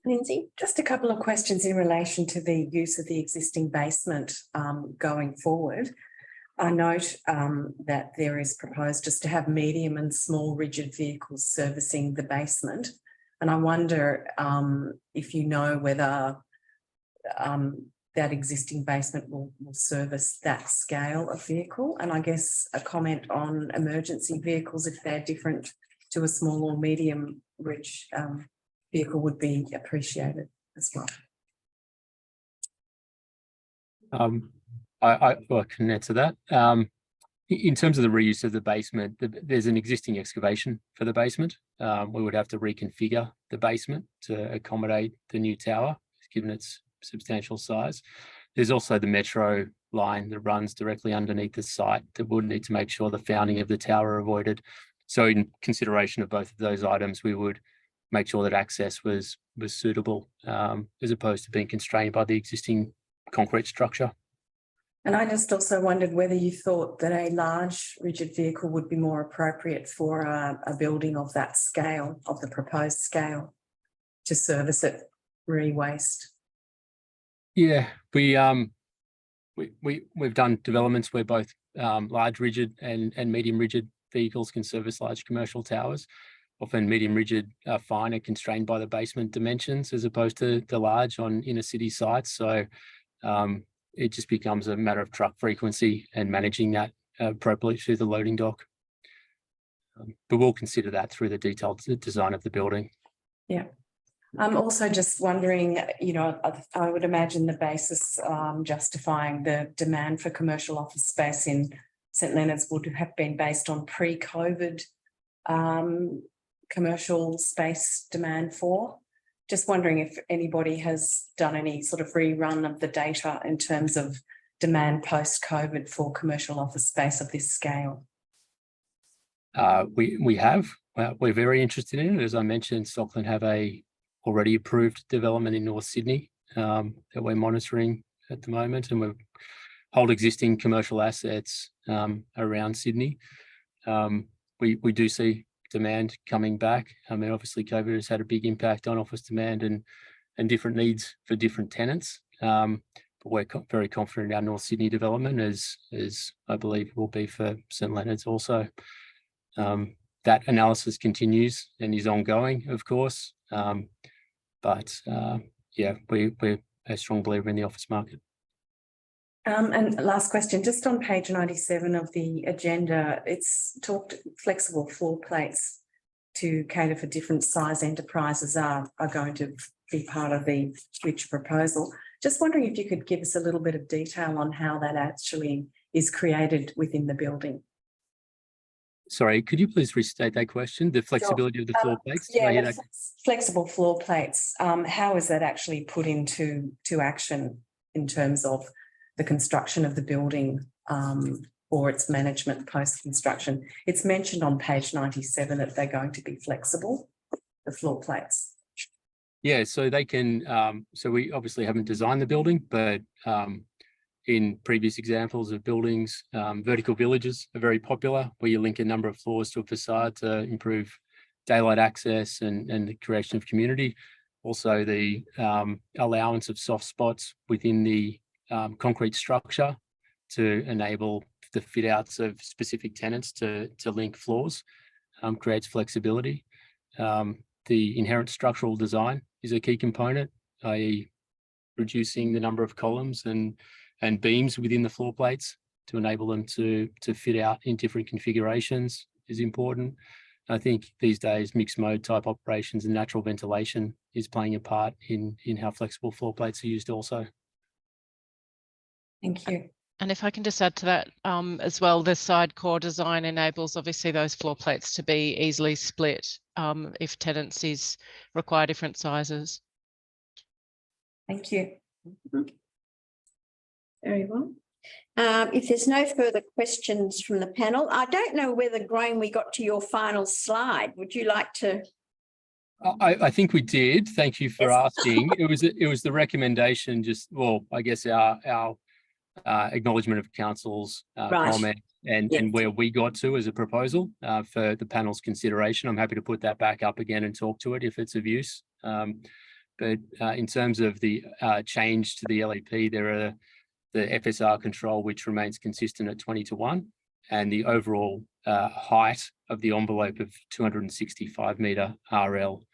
Lindsay? Just a couple of questions in relation to the use of the existing basement going forward. I note that there is proposed just to have medium and small rigid vehicles servicing the basement. And I wonder if you know whether that existing basement will service that scale of vehicle. And I guess a comment on emergency vehicles, if they're different to a small or medium ridge vehicle, would be appreciated as well. I can answer that. In terms of the reuse of the basement, there's an existing excavation for the basement. We would have to reconfigure the basement to accommodate the new tower, given its substantial size. There's also the metro line that runs directly underneath the site that would need to make sure the founding of the tower avoided. So in consideration of both of those items, we would make sure that access was suitable, as opposed to being constrained by the existing concrete structure. And I just also wondered whether you thought that a large rigid vehicle would be more appropriate for a building of that scale, of the proposed scale, to service it re-waste. Yeah, we've done developments where both large rigid and medium rigid vehicles can service large commercial towers. Often medium rigid are fine and constrained by the basement dimensions as opposed to the large on inner city sites. So it just becomes a matter of truck frequency and managing that appropriately through the loading dock. But we'll consider that through the detailed design of the building. Yeah. I'm also just wondering, you know, I would imagine the basis justifying the demand for commercial office space in St Leonard's would have been based on pre-COVID commercial space demand for. Just wondering if anybody has done any sort of rerun of the data in terms of demand post-COVID for commercial office space of this scale. We have. We're very interested in it. As I mentioned, Stockland have a already approved development in North Sydney that we're monitoring at the moment, and we hold existing commercial assets around Sydney. We do see demand coming back. I mean, obviously COVID has had a big impact on office demand and different needs for different tenants. But we're very confident in our North Sydney development, as I believe will be for St Leonard's also. That analysis continues and is ongoing, of course. But yeah, we're a strong believer in the office market. And last question, just on page 97 of the agenda, it's talked flexible floor plates to cater for different size enterprises are going to be part of the future proposal. Just wondering if you could give us a little bit of detail on how that actually is created within the building. Sorry, could you please restate that question? The flexibility of the floor plates? Yeah, flexible floor plates. How is that actually put into action in terms of the construction of the building or its management post-construction? It's mentioned on page 97 that they're going to be flexible, the floor plates. Yeah, so they can, so we obviously haven't designed the building, but in previous examples of buildings, vertical villages are very popular, where you link a number of floors to a facade to improve daylight access and the creation of community. Also the allowance of soft spots within the concrete structure to enable the fit outs of specific tenants to link floors creates flexibility. The inherent structural design is a key component, i.e. reducing the number of columns and beams within the floor plates to enable them to fit out in different configurations is important. I think these days mixed mode type operations and natural ventilation is playing a part in how flexible floor plates are used also. Thank you. And if I can just add to that as well, the side core design enables obviously those floor plates to be easily split if tenancies require different sizes. Thank you. Very well. If there's no further questions from the panel, I don't know whether, Graham, we got to your final slide. Would you like to? I think we did. Thank you for asking. It was the recommendation, just, well, I guess our acknowledgement of council's comment and where we got to as a proposal for the panel's consideration. I'm happy to put that back up again and talk to it if it's of use. But in terms of the change to the LEP, there are the FSR control, which remains consistent at 20:1, and the overall height of the envelope of 265 metre RL.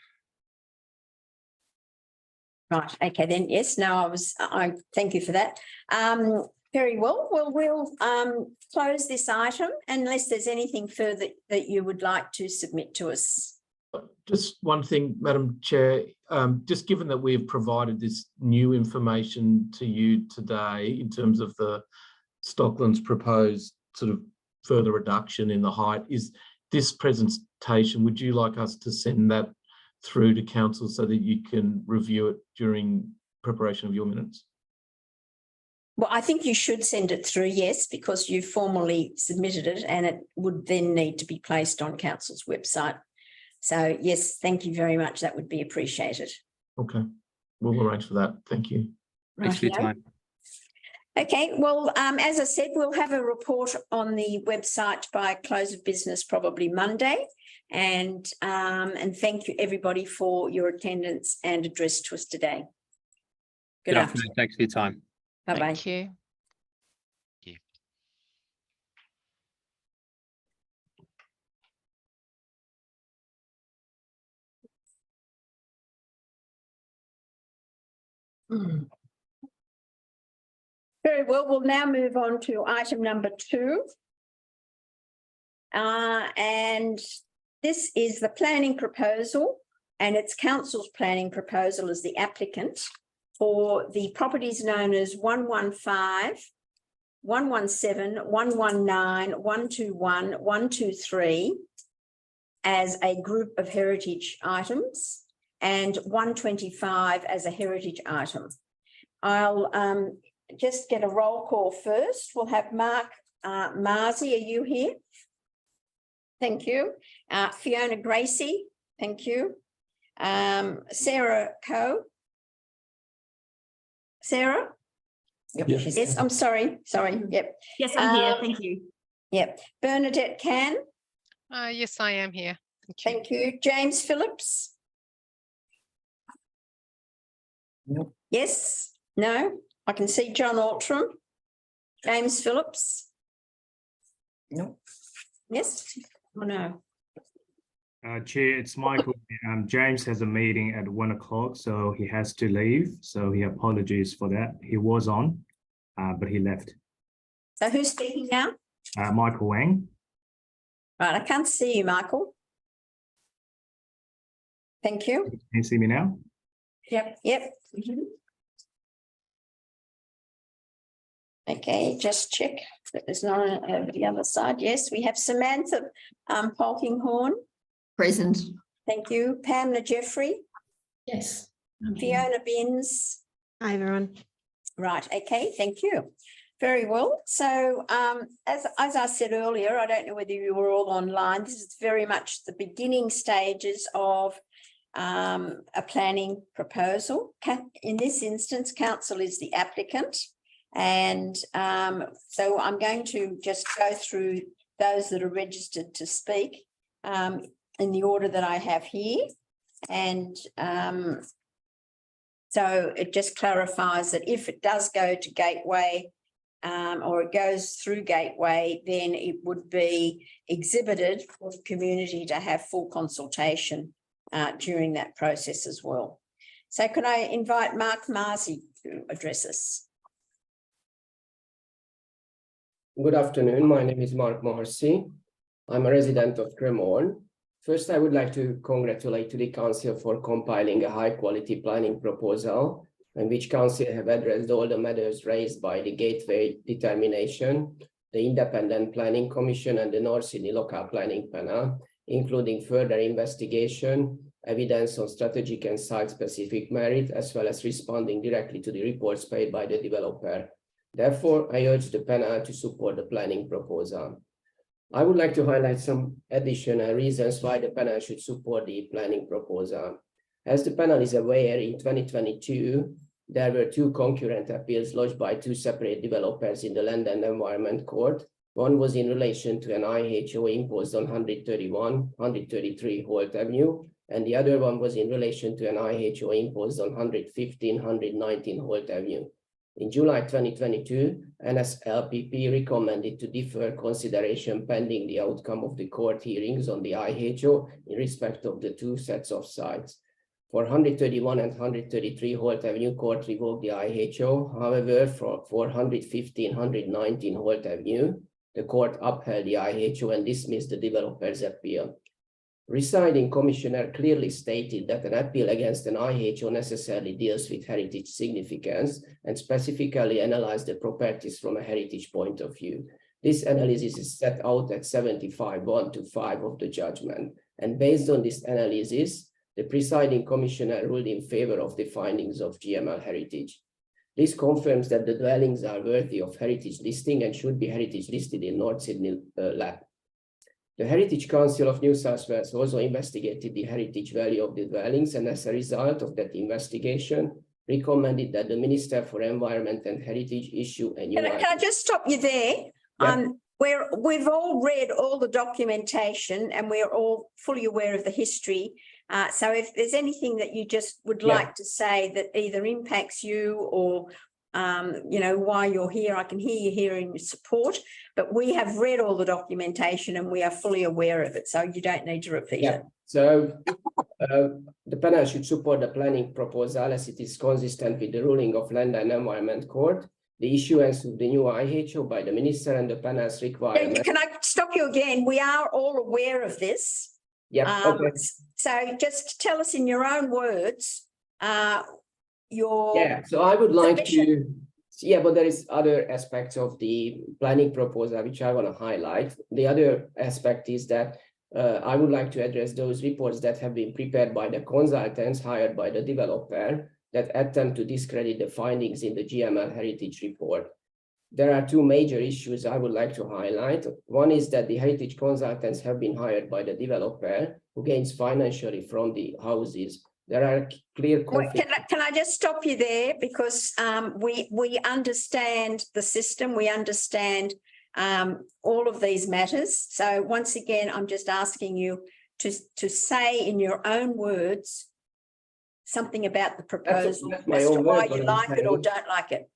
Right. Okay, then. Yes. No, I thank you for that. Very well. Well, we'll close this item unless there's anything further that you would like to submit to us. Just one thing, Madam Chair, just given that we've provided this new information to you today in terms of the Stockland's proposed sort of further reduction in the height, is this presentation, would you like us to send that through to council so that you can review it during preparation of your minutes? Well, I think you should send it through, yes, because you formally submitted it and it would then need to be placed on council's website. So, yes, thank you very much. That would be appreciated. Okay, we'll arrange for that. Thank you. Thanks for your time. Okay, well, as I said, we'll have a report on the website by close of business probably Monday. And thank you everybody for your attendance and address to us today. Good afternoon. Thanks for your time. Bye-bye. Thank you. Very well, we'll now move on to item number 2. And this is the planning proposal, and it's council's planning proposal as the applicant for the properties known as 115, 117, 119, 121, 123 as a group of heritage items and 125 as a heritage item. I'll just get a roll call first. We'll have Mark Marzi, are you here? Thank you. Fiona Gracie, thank you. Sarah Coe. Sarah? Yep. Yes, I'm sorry. Yep. Yes, I'm here. Thank you. Yep. Bernadette Can. Yes, I am here. Thank you. James Phillips. Nope. Yes. No. I can see John Altram. James Phillips. Nope. Yes. Or no? Chair, it's Michael. James has a meeting at 1 o'clock, so he has to leave. So he apologies for that. He was on, but he left. So who's speaking now? Michael Wang. Right, I can't see you, Michael. Thank you. Can you see me now? Yep. Okay, just check that there's no one over the other side. Yes, we have Samantha Polkinghorn. Present. Thank you. Pamela Jeffrey. Yes. Fiona Binns. Hi, everyone. Right, okay, thank you. Very well. So as I said earlier, I don't know whether you were all online. This is very much the beginning stages of a planning proposal. In this instance, council is the applicant. And so I'm going to just go through those that are registered to speak in the order that I have here. And so it just clarifies that if it does go to Gateway or it goes through Gateway, then it would be exhibited for the community to have full consultation during that process as well. So could I invite Mark Marzi to address us? Good afternoon. My name is Mark Marcy. I'm a resident of Cremorne. First, I would like to congratulate to the Council for compiling a high-quality planning proposal, in which Council have addressed all the matters raised by the Gateway Determination, the Independent Planning Commission, and the North Sydney Local Planning Panel, including further investigation, evidence on strategic and site-specific merit, as well as responding directly to the reports paid by the developer. Therefore, I urge the panel to support the planning proposal. I would like to highlight some additional reasons why the panel should support the planning proposal. As the panel is aware, in 2022, there were 2 concurrent appeals lodged by 2 separate developers in the Land and Environment Court. One was in relation to an IHO imposed on 133 Holt Avenue, and the other one was in relation to an IHO imposed on 119 Holt Avenue. In July 2022, NSLPP recommended to defer consideration pending the outcome of the court hearings on the IHO in respect of the 2 sets of sites. For 131 and 133 Holt Avenue, court revoked the IHO. However, for 119 Holt Avenue, the court upheld the IHO and dismissed the developer's appeal. Presiding Commissioner clearly stated that an appeal against an IHO necessarily deals with heritage significance and specifically analyzed the properties from a heritage point of view. This analysis is set out at 75(1)(5) of the judgment. And based on this analysis, the Presiding Commissioner ruled in favor of the findings of GML Heritage. This confirms that the dwellings are worthy of heritage listing and should be heritage listed in North Sydney lab. The Heritage Council of New South Wales also investigated the heritage value of the dwellings, and as a result of that investigation, recommended that the Minister for Environment and Heritage issue a new... Can I just stop you there? Yeah. We've all read all the documentation and we're all fully aware of the history. So if there's anything that you just would like to say that either impacts you or why you're here, I can hear you here in support, but we have read all the documentation and we are fully aware of it, so you don't need to repeat it. So the panel should support the planning proposal as it is consistent with the ruling of Land and Environment Court, the issuance of the new IHO by the Minister and the panel's requirement. Can I stop you again? We are all aware of this. Okay. So just tell us in your own words, so I would like to, but there is other aspects of the planning proposal which I want to highlight. The other aspect is that I would like to address those reports that have been prepared by the consultants hired by the developer that attempt to discredit the findings in the GML Heritage Report. There are 2 major issues I would like to highlight. One is that the heritage consultants have been hired by the developer who gains financially from the houses. There are clear conflicts. Can I just stop you there, because we understand the system, we understand all of these matters. So once again, I'm just asking you to say in your own words something about the proposal as to why you like it or don't like it.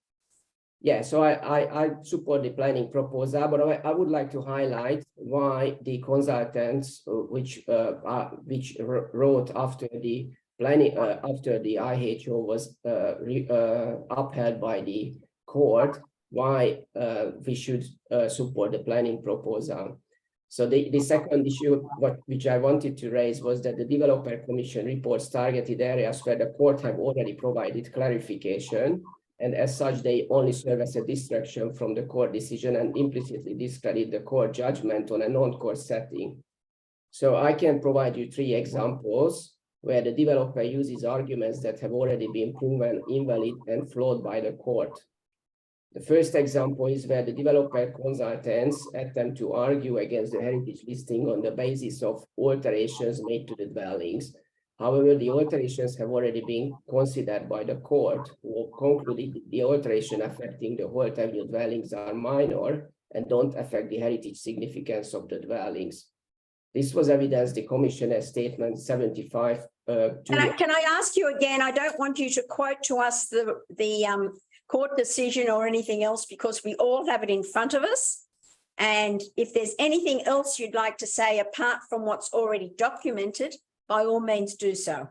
Yeah, so I support the planning proposal, but I would like to highlight why the consultants which wrote after the planning after the IHO was upheld by the court, why we should support the planning proposal. So the second issue which I wanted to raise was that the Developer Commission reports targeted areas where the court have already provided clarification, and as such they only serve as a distraction from the court decision and implicitly discredit the court judgment on a non-court setting. So I can provide you 3 examples where the developer uses arguments that have already been proven invalid and flawed by the court. The first example is where the developer consultants attempt to argue against the heritage listing on the basis of alterations made to the dwellings. However, the alterations have already been considered by the court, who concluded the alteration affecting the Holt Avenue dwellings are minor and don't affect the heritage significance of the dwellings. This was evidenced the Commissioner's statement 75. Can I ask you again? I don't want you to quote to us the court decision or anything else, because we all have it in front of us. And if there's anything else you'd like to say apart from what's already documented, by all means do so.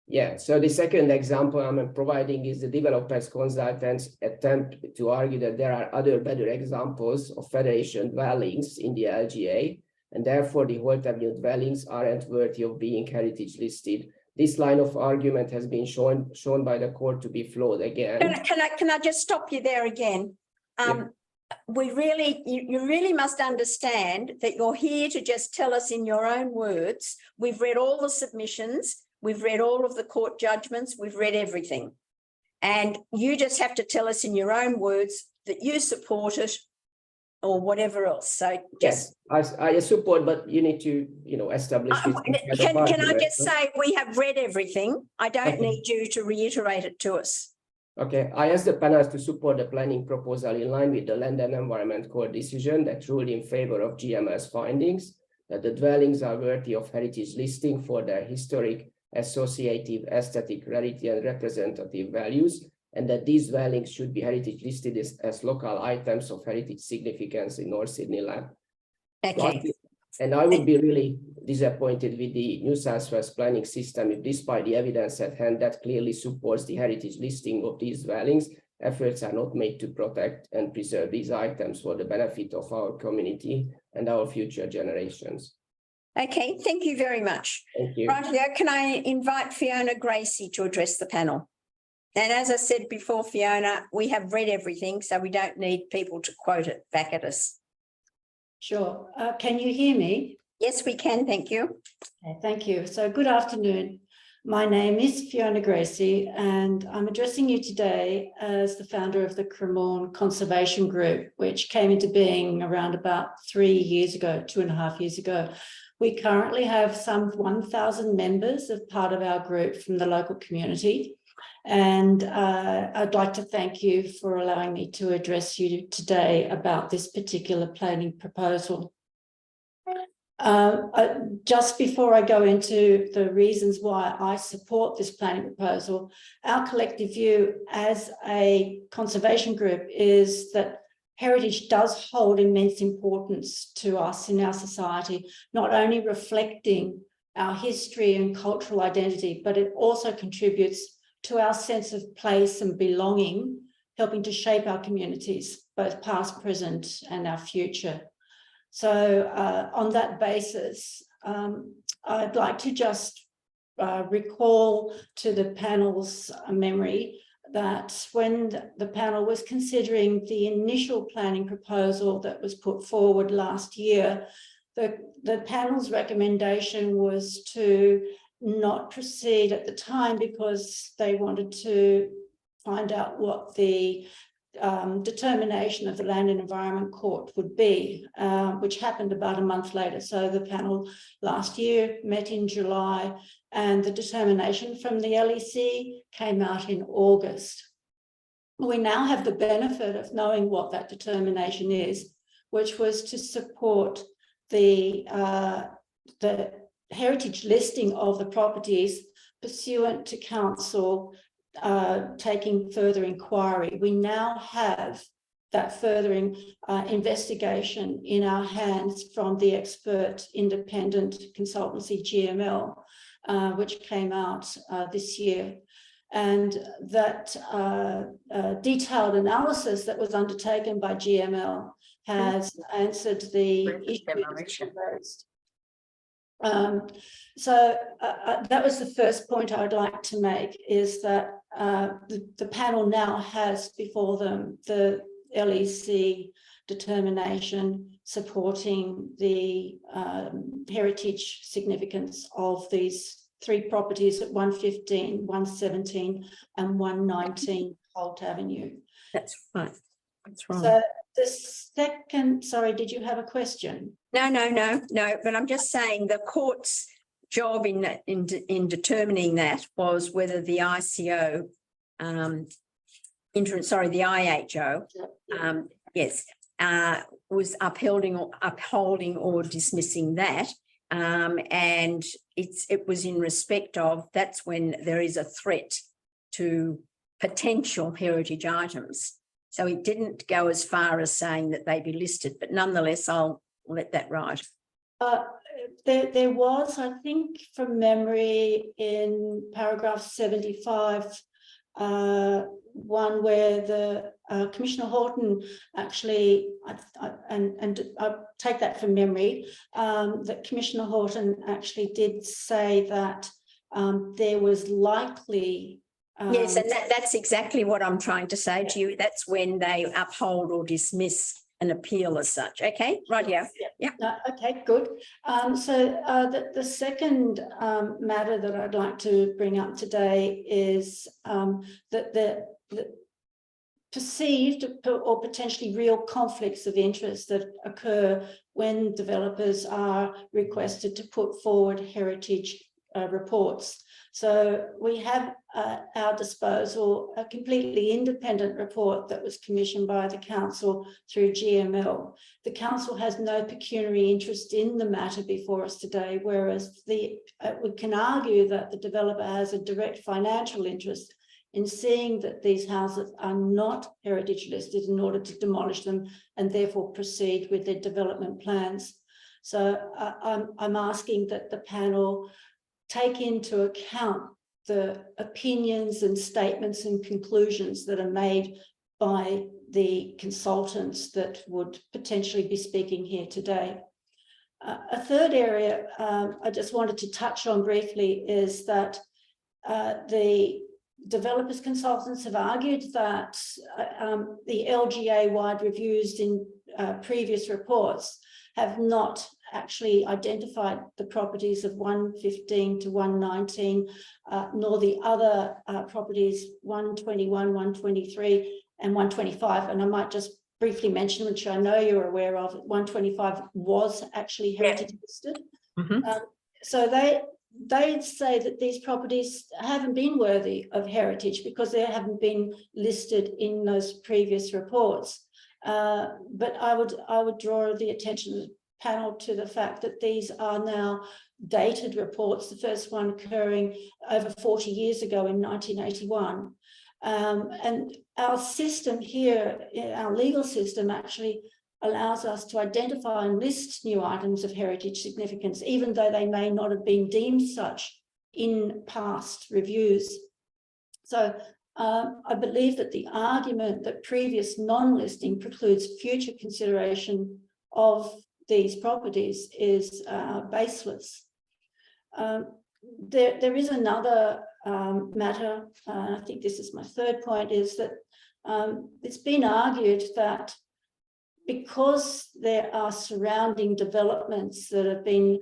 Yeah, so the second example I'm providing is the developers consultants attempt to argue that there are other better examples of federation dwellings in the LGA, and therefore the Holt Avenue dwellings aren't worthy of being heritage listed. This line of argument has been shown by the court to be flawed again. Can I just stop you there again? We really, you really must understand that you're here to just tell us in your own words. We've read all the submissions. We've read all of the court judgments. We've read everything. And you just have to tell us in your own words that you support it or whatever else. So just... Yes, I support, but you need to, establish this. Can I just say we have read everything? I don't need you to reiterate it to us. Okay, I asked the panel to support the planning proposal in line with the Land and Environment Court decision that ruled in favor of GML's findings, that the dwellings are worthy of heritage listing for their historic, associative, aesthetic, rarity, and representative values, and that these dwellings should be heritage listed as local items of heritage significance in North Sydney land. Okay. And I would be really disappointed with the New South Wales planning system if, despite the evidence at hand that clearly supports the heritage listing of these dwellings, efforts are not made to protect and preserve these items for the benefit of our community and our future generations. Okay, thank you very much. Thank you. Right, yeah, can I invite Fiona Gracie to address the panel? And as I said before, Fiona, we have read everything, so we don't need people to quote it back at us. Sure. Can you hear me? Yes, we can. Thank you. Okay, thank you. So good afternoon. My name is Fiona Gracie, and I'm addressing you today as the founder of the Cremorne Conservation Group, which came into being around about 3 years ago, 2.5 years ago. We currently have some 1,000 members as part of our group from the local community. And I'd like to thank you for allowing me to address you today about this particular planning proposal. Just before I go into the reasons why I support this planning proposal, our collective view as a conservation group is that heritage does hold immense importance to us in our society, not only reflecting our history and cultural identity, but it also contributes to our sense of place and belonging, helping to shape our communities, both past, present, and our future. So on that basis, I'd like to just recall to the panel's memory that when the panel was considering the initial planning proposal that was put forward last year, the panel's recommendation was to not proceed at the time because they wanted to find out what the determination of the Land and Environment Court would be, which happened about a month later. So the panel last year met in July and the determination from the LEC came out in August. We now have the benefit of knowing what that determination is, which was to support the heritage listing of the properties pursuant to council taking further inquiry. We now have that further investigation in our hands from the expert independent consultancy GML, which came out this year. And that detailed analysis that was undertaken by GML has answered the issue raised. So that was the first point I'd like to make, is that the panel now has before them the LEC determination supporting the heritage significance of these 3 properties at 115, 117 and 119 Holt Avenue. That's right. That's right. So the second, sorry, did you have a question? No, but I'm just saying the court's job in determining that was whether the ICO, the IHO, yes, was upholding or dismissing that. And it was in respect of, that's when there is a threat to potential heritage items. So it didn't go as far as saying that they be listed, but nonetheless, I'll let that ride. There was, I think, from memory, in paragraph 75, one where the Commissioner Horton actually, and I take that from memory, that Commissioner Horton actually did say that there was likely. Yes, and that's exactly what I'm trying to say to you. That's when they uphold or dismiss an appeal as such. Okay, right, yeah. Okay, good. So the second matter that I'd like to bring up today is that the perceived or potentially real conflicts of interest that occur when developers are requested to put forward heritage reports. So we have at our disposal a completely independent report that was commissioned by the council through GML. The council has no pecuniary interest in the matter before us today, whereas we can argue that the developer has a direct financial interest in seeing that these houses are not heritage listed in order to demolish them and therefore proceed with their development plans. So I'm asking that the panel take into account the opinions and statements and conclusions that are made by the consultants that would potentially be speaking here today. A third area I just wanted to touch on briefly is that the developers consultants have argued that the LGA-wide reviews in previous reports have not actually identified the properties of 115 to 119, nor the other properties 121, 123 and 125. And I might just briefly mention, which I know you're aware of, 125 was actually heritage listed. So they say that these properties haven't been worthy of heritage because they haven't been listed in those previous reports. But I would draw the attention of the panel to the fact that these are now dated reports, the first one occurring over 40 years ago in 1981. And our system here, our legal system, actually allows us to identify and list new items of heritage significance, even though they may not have been deemed such in past reviews. So I believe that the argument that previous non-listing precludes future consideration of these properties is baseless. There is another matter, I think this is my third point, is that it's been argued that because there are surrounding developments that have been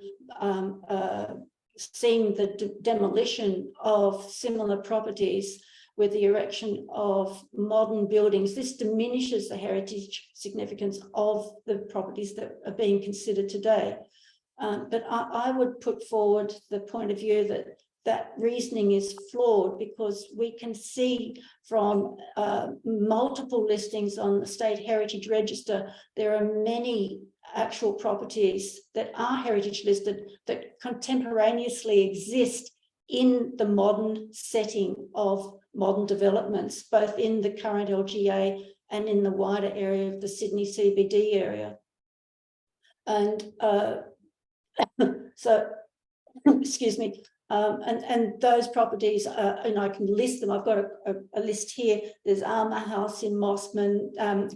seeing the demolition of similar properties with the erection of modern buildings, this diminishes the heritage significance of the properties that are being considered today. But I would put forward the point of view that that reasoning is flawed, because we can see from multiple listings on the State Heritage Register, there are many actual properties that are heritage listed that contemporaneously exist in the modern setting of modern developments, both in the current LGA and in the wider area of the Sydney CBD area. And so, excuse me, and those properties, and I can list them. I've got a list here. There's Armour House in Mossman,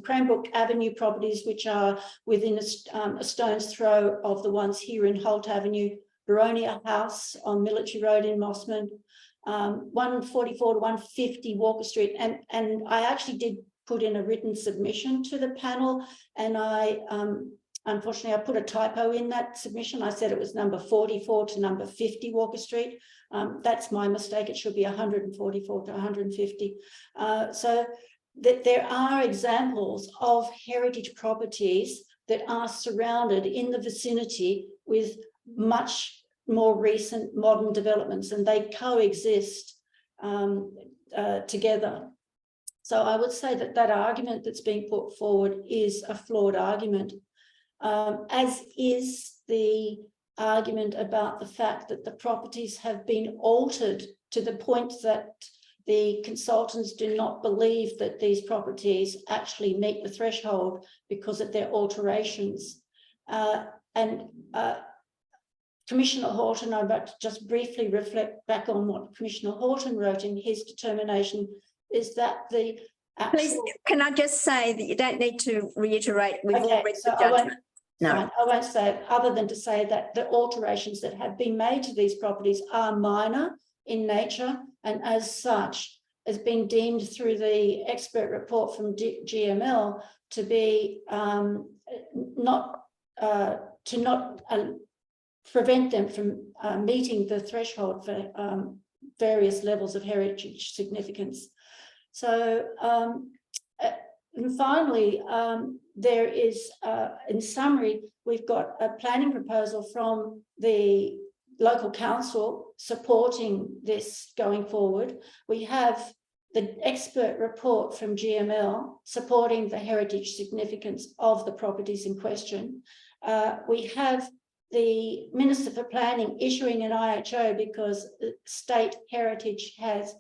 Cranbrook Avenue properties, which are within a stone's throw of the ones here in Holt Avenue, Baronia House on Military Road in Mossman, 144 to 150 Walker Street. And I actually did put in a written submission to the panel, and unfortunately, I put a typo in that submission. I said it was number 44 to number 50 Walker Street. That's my mistake. It should be 144 to 150. So there are examples of heritage properties that are surrounded in the vicinity with much more recent modern developments, and they coexist together. So I would say that that argument that's being put forward is a flawed argument. As is the argument about the fact that the properties have been altered to the point that the consultants do not believe that these properties actually meet the threshold because of their alterations. And Commissioner Horton, I'd like to just briefly reflect back on what Commissioner Horton wrote in his determination, is that the Please, can I just say that you don't need to reiterate, we've all read the so judgment. I won't say it, other than to say that the alterations that have been made to these properties are minor in nature, and as such has been deemed through the expert report from GML to be not prevent them from meeting the threshold for various levels of heritage significance. So, and finally, there is, in summary, we've got a planning proposal from the local council supporting this going forward. We have the expert report from GML supporting the heritage significance of the properties in question. We have the Minister for Planning issuing an IHO because state heritage has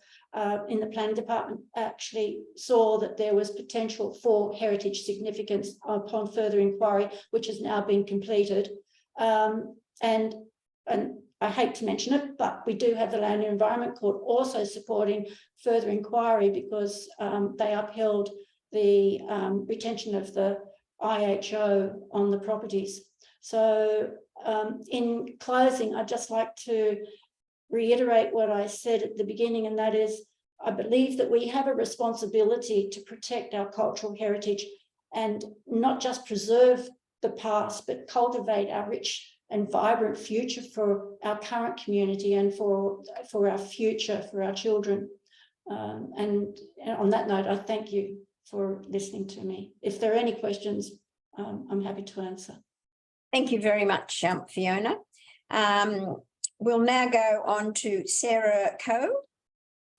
in the planning department actually saw that there was potential for heritage significance upon further inquiry, which has now been completed. And I hate to mention it, but we do have the Land and Environment Court also supporting further inquiry because they upheld the retention of the IHO on the properties. So in closing, I'd just like to reiterate what I said at the beginning, and that is, I believe that we have a responsibility to protect our cultural heritage and not just preserve the past, but cultivate our rich and vibrant future for our current community and for our future, for our children. And on that note, I thank you for listening to me. If there are any questions, I'm happy to answer. Thank you very much, Fiona. We'll now go on to Sarah Coe.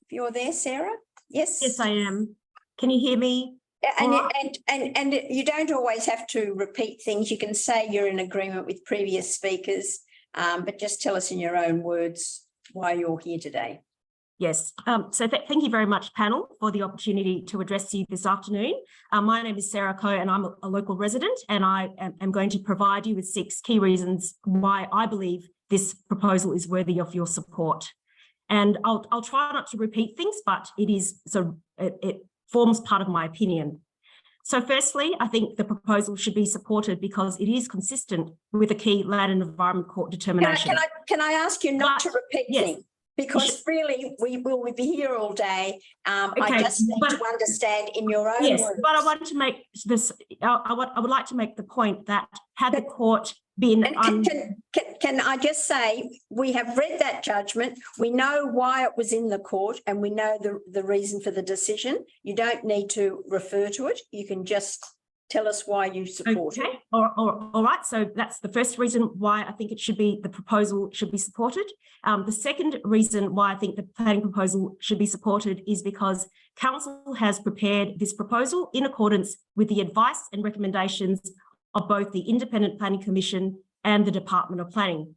If you're there, Sarah. Yes. Yes, I am. Can you hear me? And you don't always have to repeat things. You can say you're in agreement with previous speakers, but just tell us in your own words why you're here today. Yes. So thank you very much, panel, for the opportunity to address you this afternoon. My name is Sarah Coe and I'm a local resident, and I am going to provide you with 6 key reasons why I believe this proposal is worthy of your support. And I'll try not to repeat things, but it forms part of my opinion. So firstly, I think the proposal should be supported because it is consistent with the key Land and Environment Court determination. Can I ask you not to repeat things? Because really, we will be here all day. Okay, I just need to understand in your own words. But I want to make this. I would like to make the point that had the court been can I just say we have read that judgment. We know why it was in the court, and we know the reason for the decision. You don't need to refer to it. You can just tell us why you support it. All right. So that's the first reason why I think the proposal should be supported. The second reason why I think the planning proposal should be supported is because council has prepared this proposal in accordance with the advice and recommendations of both the Independent Planning Commission and the Department of Planning.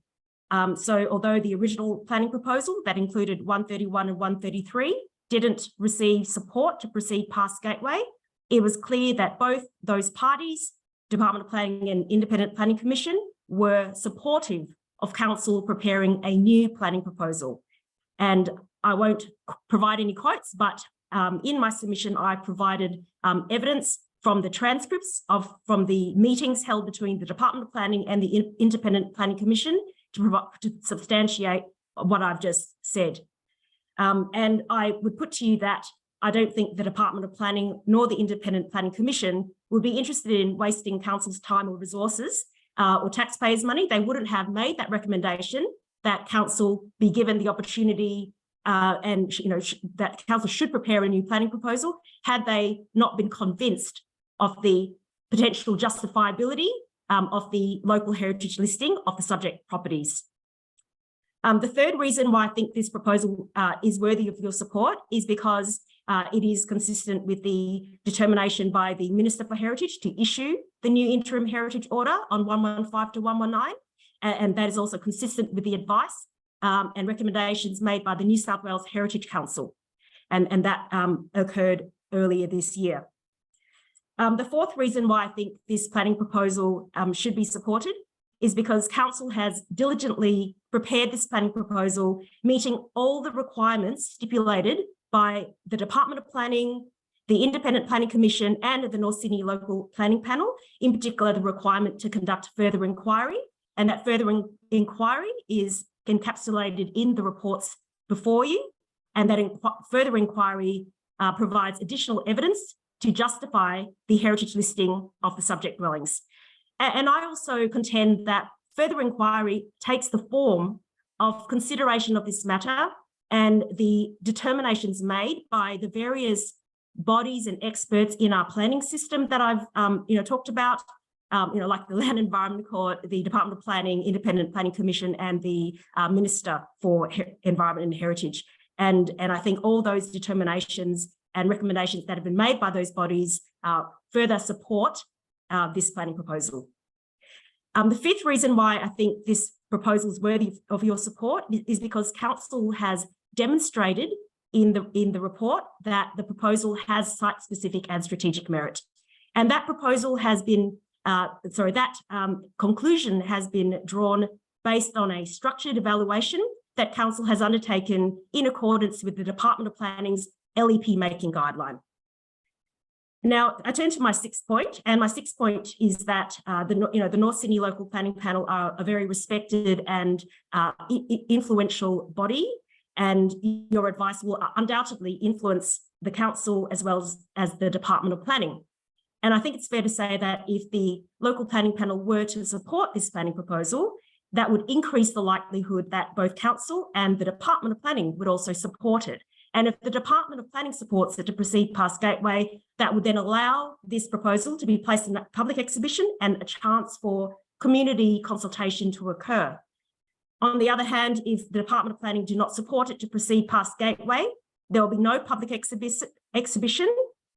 So although the original planning proposal that included 131 and 133 didn't receive support to proceed past Gateway, it was clear that both those parties, Department of Planning and Independent Planning Commission, were supportive of council preparing a new planning proposal. And I won't provide any quotes, but in my submission, I provided evidence from the transcripts from the meetings held between the Department of Planning and the Independent Planning Commission to substantiate what I've just said. And I would put to you that I don't think the Department of Planning nor the Independent Planning Commission would be interested in wasting council's time or resources or taxpayers' money. They wouldn't have made that recommendation that council be given the opportunity and that council should prepare a new planning proposal had they not been convinced of the potential justifiability of the local heritage listing of the subject properties. The third reason why I think this proposal is worthy of your support is because it is consistent with the determination by the Minister for Heritage to issue the new interim heritage order on 115 to 119. And that is also consistent with the advice and recommendations made by the New South Wales Heritage Council. And that occurred earlier this year. The fourth reason why I think this planning proposal should be supported is because council has diligently prepared this planning proposal, meeting all the requirements stipulated by the Department of Planning, the Independent Planning Commission, and the North Sydney Local Planning Panel, in particular the requirement to conduct further inquiry. And that further inquiry is encapsulated in the reports before you, and that further inquiry provides additional evidence to justify the heritage listing of the subject dwellings. And I also contend that further inquiry takes the form of consideration of this matter and the determinations made by the various bodies and experts in our planning system that I've talked about, like the Land Environment Court, the Department of Planning, Independent Planning Commission, and the Minister for Environment and Heritage. And I think all those determinations and recommendations that have been made by those bodies further support this planning proposal. The fifth reason why I think this proposal is worthy of your support is because council has demonstrated in the report that the proposal has site-specific and strategic merit. And that proposal has been, conclusion has been drawn based on a structured evaluation that council has undertaken in accordance with the Department of Planning's LEP making guideline. Now, I turn to my sixth point, and my sixth point is that the North Sydney Local Planning Panel are a very respected and influential body, and your advice will undoubtedly influence the council as well as the Department of Planning. And I think it's fair to say that if the Local Planning Panel were to support this planning proposal, that would increase the likelihood that both council and the Department of Planning would also support it. And if the Department of Planning supports it to proceed past Gateway, that would then allow this proposal to be placed in a public exhibition and a chance for community consultation to occur. On the other hand, if the Department of Planning do not support it to proceed past Gateway, there will be no public exhibition,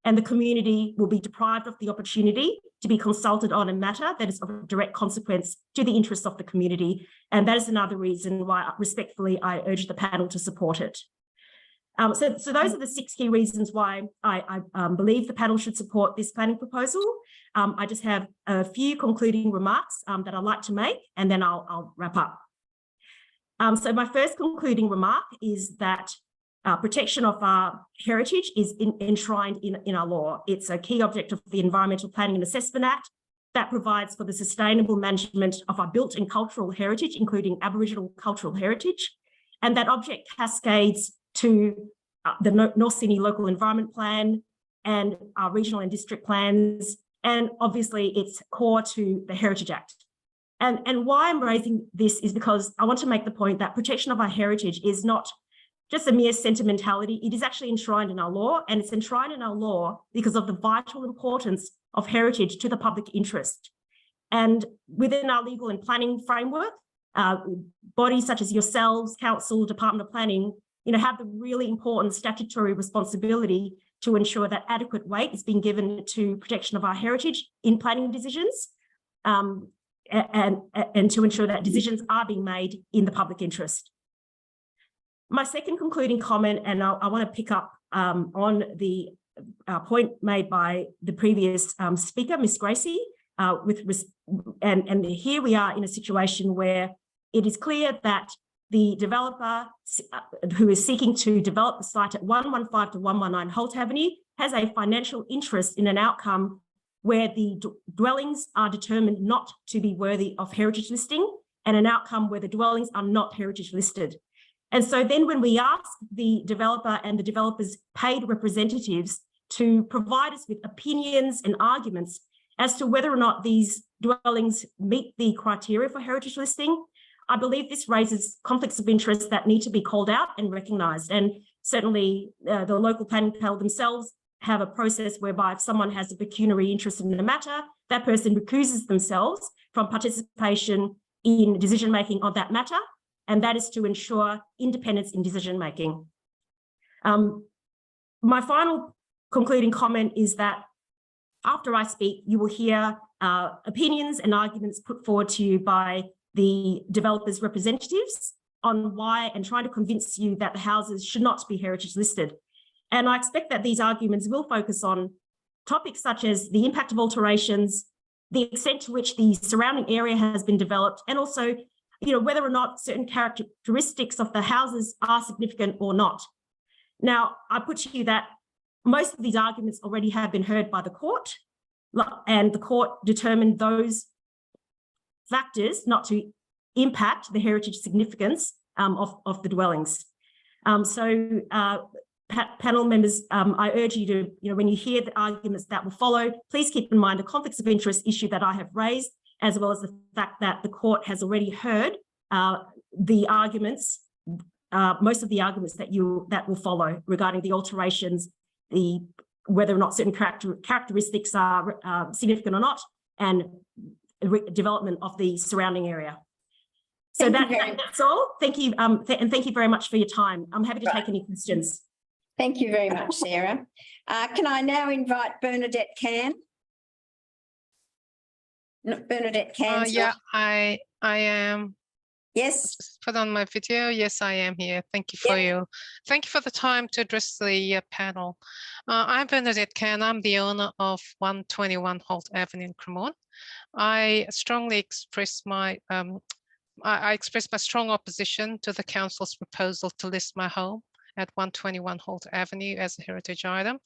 and the community will be deprived of the opportunity to be consulted on a matter that is of direct consequence to the interests of the community. And that is another reason why, respectfully, I urge the panel to support it. So those are the 6 key reasons why I believe the panel should support this planning proposal. I just have a few concluding remarks that I'd like to make, and then I'll wrap up. So my first concluding remark is that protection of our heritage is enshrined in our law. It's a key object of the Environmental Planning and Assessment Act that provides for the sustainable management of our built and cultural heritage, including Aboriginal cultural heritage. And that object cascades to the North Sydney Local Environment Plan and our regional and district plans. And obviously it's core to the Heritage Act. And why I'm raising this is because I want to make the point that protection of our heritage is not just a mere sentimentality. It is actually enshrined in our law, and it's enshrined in our law because of the vital importance of heritage to the public interest. And within our legal and planning framework, bodies such as yourselves, council, Department of Planning, have the really important statutory responsibility to ensure that adequate weight is being given to protection of our heritage in planning decisions, and to ensure that decisions are being made in the public interest. My second concluding comment, and I want to pick up on the point made by the previous speaker, Ms. Gracie, and here we are in a situation where it is clear that the developer who is seeking to develop the site at 115 to 119 Holt Avenue has a financial interest in an outcome where the dwellings are determined not to be worthy of heritage listing, and an outcome where the dwellings are not heritage listed. And so then when we ask the developer and the developer's paid representatives to provide us with opinions and arguments as to whether or not these dwellings meet the criteria for heritage listing, I believe this raises conflicts of interest that need to be called out and recognised. And certainly the local planning panel themselves have a process whereby if someone has a pecuniary interest in the matter, that person recuses themselves from participation in decision-making on that matter, and that is to ensure independence in decision-making. My final concluding comment is that after I speak, you will hear opinions and arguments put forward to you by the developers' representatives on why, and trying to convince you that the houses should not be heritage listed. And I expect that these arguments will focus on topics such as the impact of alterations, the extent to which the surrounding area has been developed, and also, whether or not certain characteristics of the houses are significant or not. Now, I put to you that most of these arguments already have been heard by the court, and the court determined those factors not to impact the heritage significance of the dwellings. Panel members, I urge you to, when you hear the arguments that will follow, please keep in mind the conflicts of interest issue that I have raised, as well as the fact that the court has already heard the arguments, most of the arguments that will follow regarding the alterations, whether or not certain characteristics are significant or not, and development of the surrounding area. So that's all. Thank you, and thank you very much for your time. I'm happy to take any questions. Thank you very much, Sarah. Can I now invite Bernadette Can? Bernadette Can. Yeah, I am. Yes. Just put on my video. Yes, I am here. Thank you for thank you for the time to address the panel. I'm Bernadette Can. I'm the owner of 121 Holt Avenue in Cremorne. I strongly express my I express my strong opposition to the council's proposal to list my home at 121 Holt Avenue as a heritage item,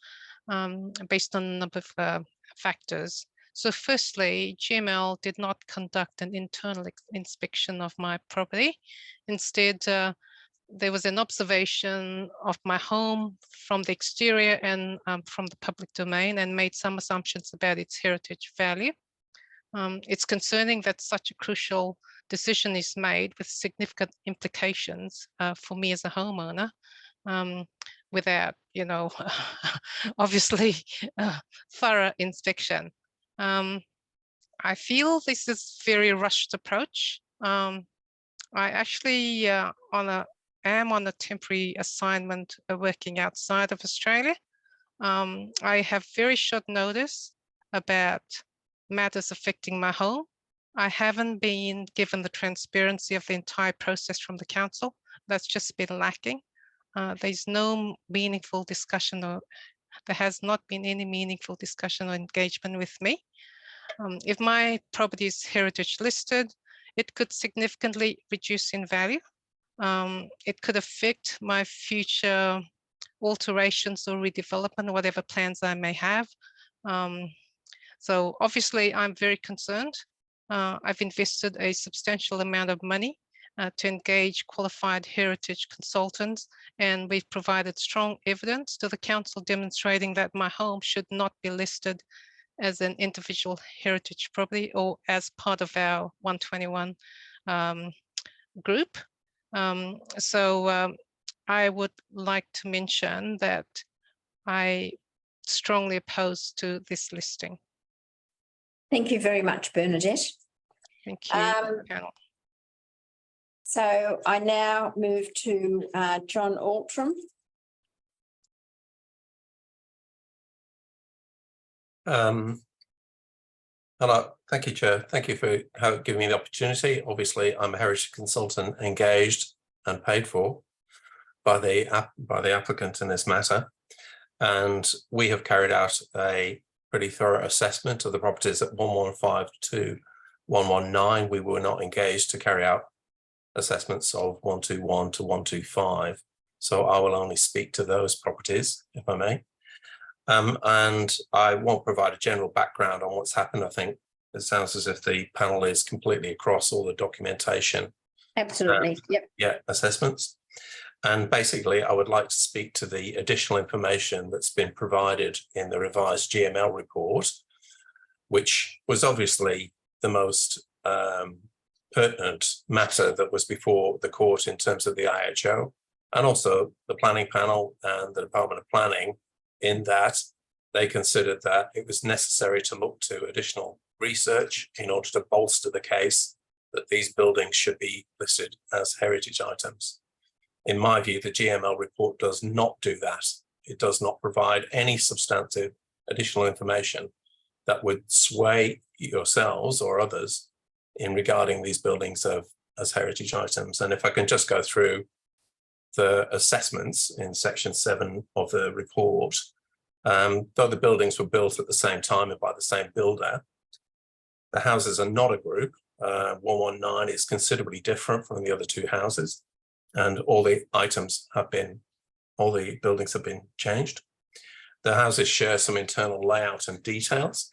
based on a number of factors. So firstly, GML did not conduct an internal inspection of my property. Instead, there was an observation of my home from the exterior and from the public domain, and made some assumptions about its heritage value. It's concerning that such a crucial decision is made with significant implications for me as a homeowner, without, obviously thorough inspection. I feel this is very rushed approach. I actually am on a temporary assignment working outside of Australia. I have very short notice about matters affecting my home. I haven't been given the transparency of the entire process from the council. That's just been lacking. There's no meaningful discussion, or there has not been any meaningful discussion or engagement with me. If my property is heritage listed, it could significantly reduce in value. It could affect my future alterations or redevelopment, whatever plans I may have. So obviously I'm very concerned. I've invested a substantial amount of money to engage qualified heritage consultants, and we've provided strong evidence to the council demonstrating that my home should not be listed as an individual heritage property or as part of our 121 group. I would like to mention that I strongly oppose to this listing. Thank you very much, Bernadette. Thank you, panel. So I now move to John Altram. Hello, thank you, Chair. Thank you for giving me the opportunity. Obviously, I'm a heritage consultant engaged and paid for by the applicant in this matter, and we have carried out a pretty thorough assessment of the properties at 115 to 119. We were not engaged to carry out assessments of 121 to 125, so I will only speak to those properties, if I may. And I won't provide a general background on what's happened. I think it sounds as if the panel is completely across all the documentation. Absolutely, yep. Yeah, assessments. And basically, I would like to speak to the additional information that's been provided in the revised GML report, which was obviously the most pertinent matter that was before the court in terms of the IHO, and also the planning panel and the Department of Planning, in that they considered that it was necessary to look to additional research in order to bolster the case that these buildings should be listed as heritage items. In my view, the GML report does not do that. It does not provide any substantive additional information that would sway yourselves or others in regarding these buildings as heritage items. And if I can just go through the assessments in section 7 of the report, Though the buildings were built at the same time and by the same builder, the houses are not a group. 119 is considerably different from the other two houses, and all the buildings have been changed. The houses share some internal layout and details,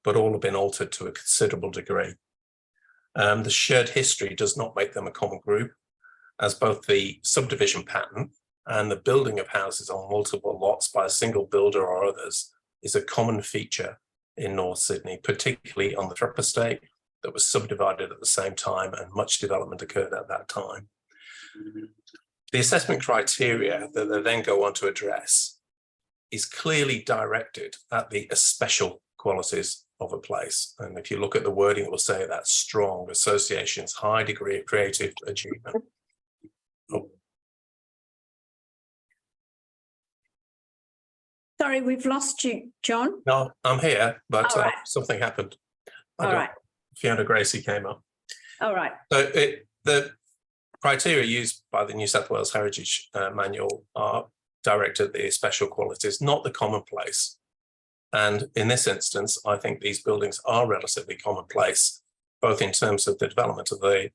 but all have been altered to a considerable degree. The shared history does not make them a common group, as both the subdivision pattern and the building of houses on multiple lots by a single builder or others is a common feature in North Sydney, particularly on the Thrupp estate that was subdivided at the same time, and much development occurred at that time. The assessment criteria that they then go on to address is clearly directed at the special qualities of a place. And if you look at the wording, it will say that strong associations, high degree of creative achievement. Sorry, we've lost you, John. No, I'm here, but All right. something happened. All right. Fiona Gracie came up. All right. So the criteria used by the New South Wales Heritage Manual are directed at the special qualities, not the commonplace. And in this instance, I think these buildings are relatively commonplace, both in terms of the development of the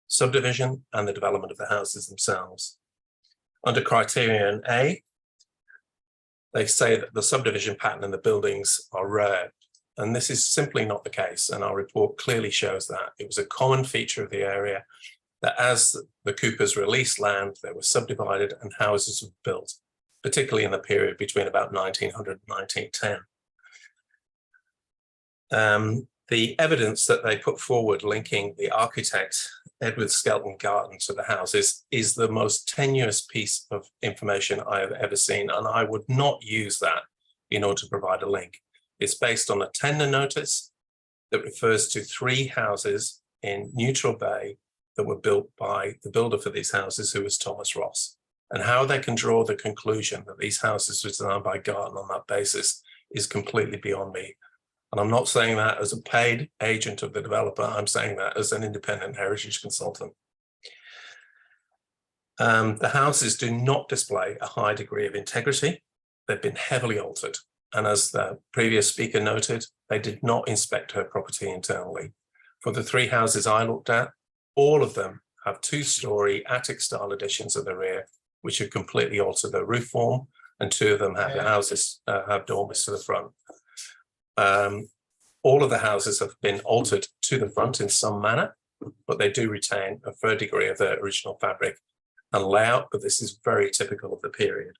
subdivision and the development of the houses themselves. Under criterion A, they say that the subdivision pattern and the buildings are rare. And this is simply not the case. And our report clearly shows that. It was a common feature of the area that as the Coopers released land, they were subdivided and houses were built, particularly in the period between about 1900 and 1910. The evidence that they put forward linking the architect Edward Skelton Garton to the houses is the most tenuous piece of information I have ever seen, and I would not use that in order to provide a link. It's based on a tender notice that refers to 3 houses in Neutral Bay that were built by the builder for these houses, who was Thomas Ross. And how they can draw the conclusion that these houses were designed by Garton on that basis is completely beyond me. And I'm not saying that as a paid agent of the developer, I'm saying that as an independent heritage consultant. The houses do not display a high degree of integrity. They've been heavily altered. And as the previous speaker noted, they did not inspect her property internally. For the 3 houses I looked at, all of them have 2-story attic style additions at the rear, which have completely altered their roof form, and 2 of them have the houses have dormers to the front. All of the houses have been altered to the front in some manner, but they do retain a fair degree of their original fabric and layout, but this is very typical of the period.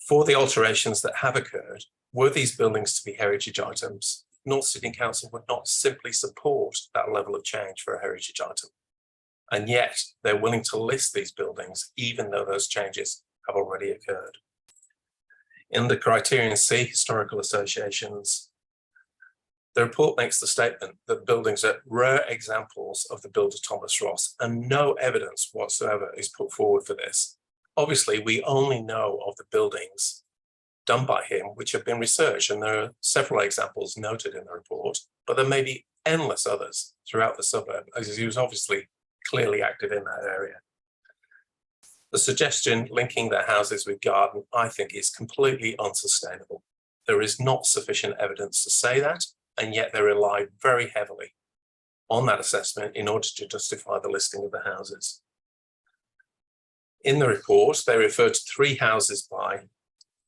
For the alterations that have occurred, were these buildings to be heritage items, North Sydney Council would not simply support that level of change for a heritage item. And yet they're willing to list these buildings, even though those changes have already occurred. In the criterion C, historical associations, the report makes the statement that buildings are rare examples of the builder Thomas Ross, and no evidence whatsoever is put forward for this. Obviously, we only know of the buildings done by him, which have been researched, and there are several examples noted in the report, but there may be endless others throughout the suburb, as he was obviously clearly active in that area. The suggestion linking their houses with Garden, I think, is completely unsustainable. There is not sufficient evidence to say that, and yet they rely very heavily on that assessment in order to justify the listing of the houses. In the report, they refer to 3 houses by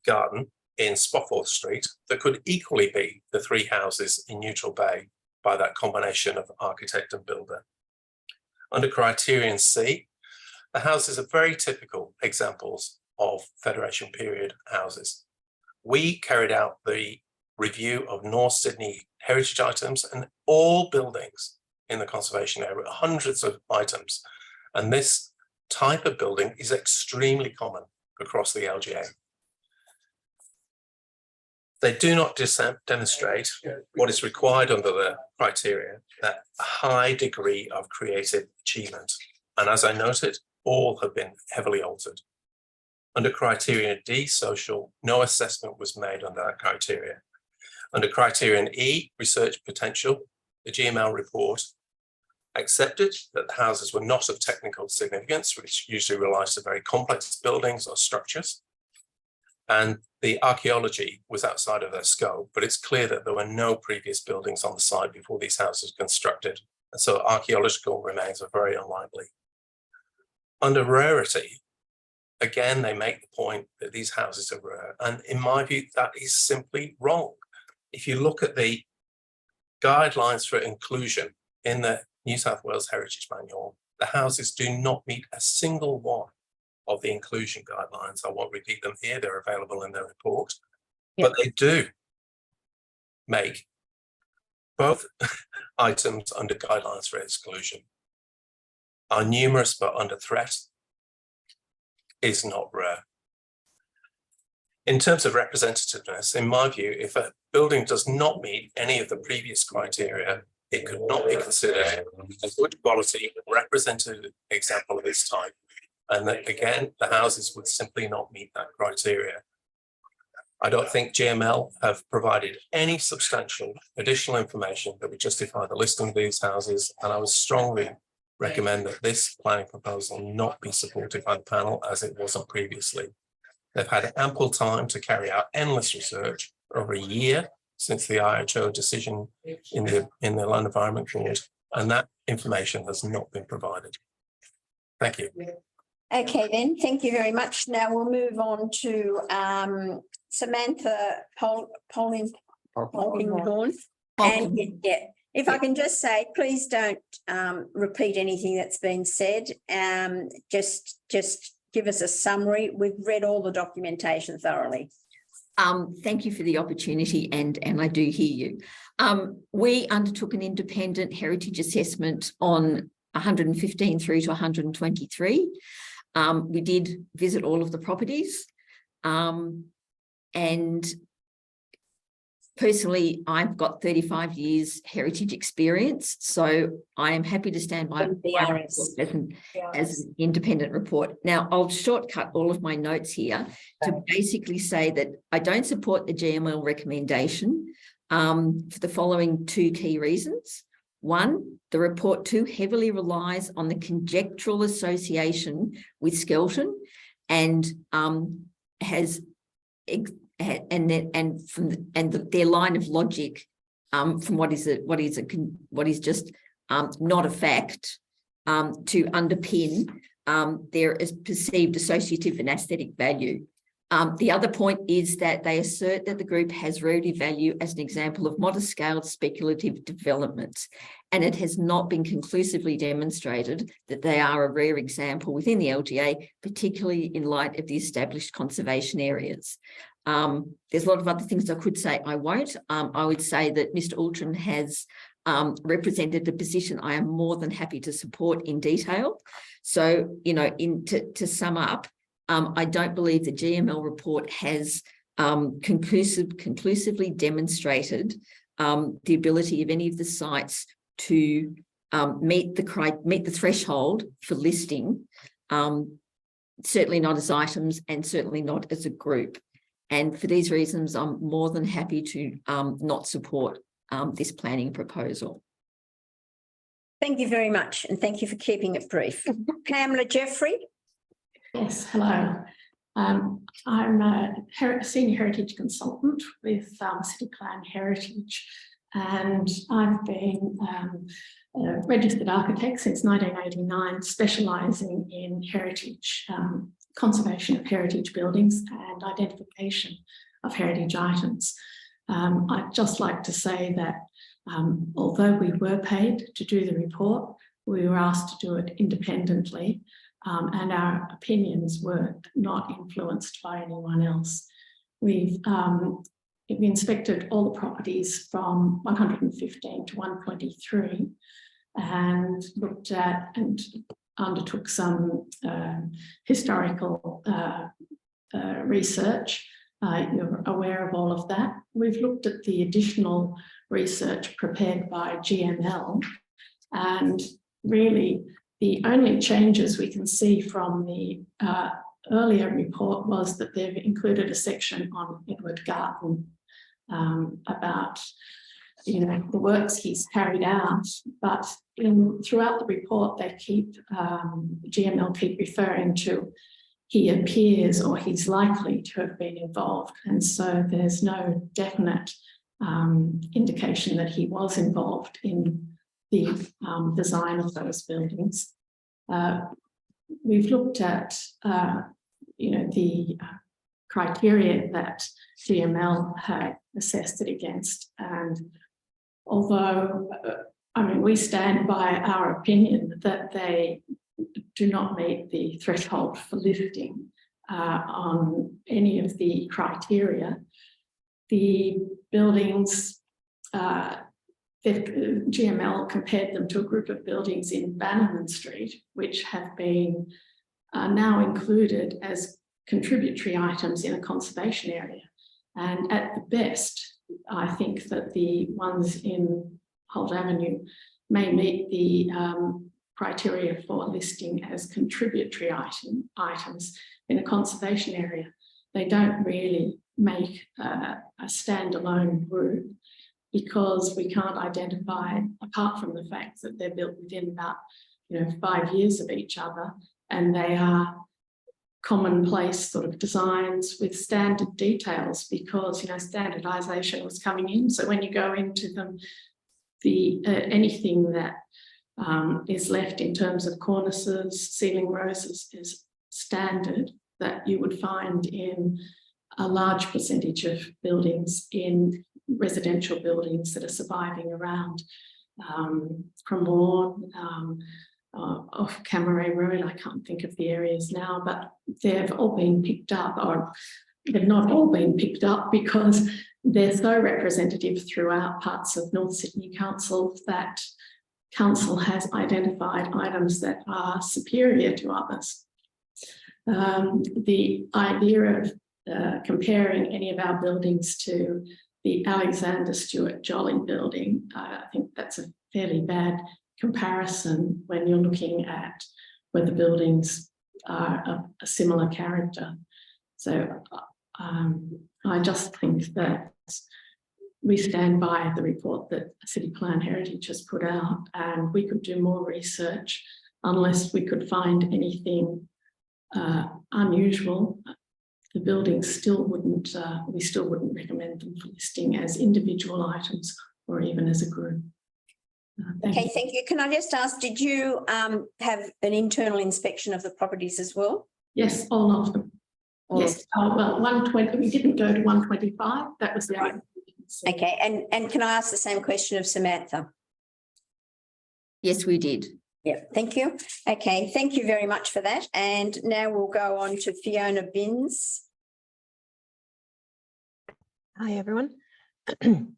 Garden in Spofford Street that could equally be the 3 houses in Neutral Bay by that combination of architect and builder. Under criterion C, the houses are very typical examples of Federation period houses. We carried out the review of North Sydney heritage items and all buildings in the conservation area, hundreds of items. And this type of building is extremely common across the LGA. They do not demonstrate what is required under the criteria, that high degree of creative achievement. And as I noted, all have been heavily altered. Under criterion D, social, no assessment was made under that criteria. Under criterion E, research potential, the GML report accepted that the houses were not of technical significance, which usually relies on very complex buildings or structures. And the archaeology was outside of their scope, but it's clear that there were no previous buildings on the site before these houses were constructed. And so archaeological remains are very unlikely. Under rarity, again, they make the point that these houses are rare. And in my view, that is simply wrong. If you look at the guidelines for inclusion in the New South Wales Heritage Manual, the houses do not meet a single one of the inclusion guidelines. I won't repeat them here, they're available in the report, but they do make both items under guidelines for exclusion. Are numerous but under threat is not rare. In terms of representativeness, in my view, if a building does not meet any of the previous criteria, it could not be considered a good quality representative example of its type. And that, again, the houses would simply not meet that criteria. I don't think GML have provided any substantial additional information that would justify the listing of these houses, and I would strongly recommend that this planning proposal not be supported by the panel as it wasn't previously. They've had ample time to carry out endless research over a year since the IHO decision in the Land Environment Court, and that information has not been provided. Thank you. Okay, then, thank you very much. Now we'll move on to Samantha Polkinghorne. And yeah, if I can just say, please don't repeat anything that's been said. Just give us a summary. We've read all the documentation thoroughly. Thank you for the opportunity, and I do hear you. We undertook an independent heritage assessment on 115 through to 123. We did visit all of the properties, and personally, I've got 35 years heritage experience, so I am happy to stand by as an independent report. Now, I'll shortcut all of my notes here to basically say that I don't support the GML recommendation for the following two key reasons. One, the report too heavily relies on the conjectural association with Skelton, and their line of logic from what is just not a fact to underpin their perceived associative and aesthetic value. The other point is that they assert that the group has rarity value as an example of modest scaled speculative developments, and it has not been conclusively demonstrated that they are a rare example within the LGA, particularly in light of the established conservation areas. There's a lot of other things I could say, I won't. I would say that Mr. Ultron has represented a position I am more than happy to support in detail. So, you know, to sum up, I don't believe the GML report has conclusively demonstrated the ability of any of the sites to meet the threshold for listing, certainly not as items and certainly not as a group. And for these reasons, I'm more than happy to not support this planning proposal. Thank you very much, and thank you for keeping it brief. Pamela Jeffrey. Yes, hello. I'm a senior heritage consultant with City Plan Heritage, and I've been a registered architect since 1989, specialising in heritage, conservation of heritage buildings and identification of heritage items. I'd just like to say that although we were paid to do the report, we were asked to do it independently, and our opinions were not influenced by anyone else. We've inspected all the properties from 115 to 123 and looked at and undertook some historical research. You're aware of all of that. We've looked at the additional research prepared by GML, and really the only changes we can see from the earlier report was that they've included a section on Edward Garton about, you know, the works he's carried out, but throughout the report they GML keep referring to he appears or he's likely to have been involved. And so there's no definite indication that he was involved in the design of those buildings. We've looked at, the criteria that GML had assessed it against, and although, we stand by our opinion that they do not meet the threshold for listing on any of the criteria, the buildings, GML compared them to a group of buildings in Bannerman Street, which have been now included as contributory items in a conservation area. And at the best, I think that the ones in Holt Avenue may meet the criteria for listing as contributory items in a conservation area. They don't really make a standalone group, because we can't identify, apart from the fact that they're built within about 5 years of each other, and they are commonplace sort of designs with standard details, because standardization was coming in. So when you go into them, anything that is left in terms of cornices, ceiling roses is standard that you would find in a large percentage of buildings, in residential buildings that are surviving around Cremorne, off Camaret Road. I can't think of the areas now, but they've all been picked up, or they've not all been picked up because they're so representative throughout parts of North Sydney Council that Council has identified items that are superior to others. The idea of comparing any of our buildings to the Alexander Stewart Jolly building, I think that's a fairly bad comparison when you're looking at whether buildings are a similar character. So I just think that we stand by the report that City Plan Heritage has put out, and we could do more research unless we could find anything unusual. The buildings still wouldn't, we still wouldn't recommend them for listing as individual items or even as a group. Okay, thank you. Can I just ask, did you have an internal inspection of the properties as well? Yes, all of them. Yes. Oh, well, 120, we didn't go to 125. That was the item. Okay, and can I ask the same question of Samantha? Yes, we did. Yeah, thank you. Okay, thank you very much for that. And now we'll go on to Fiona Binns. Hi, everyone. Thank you.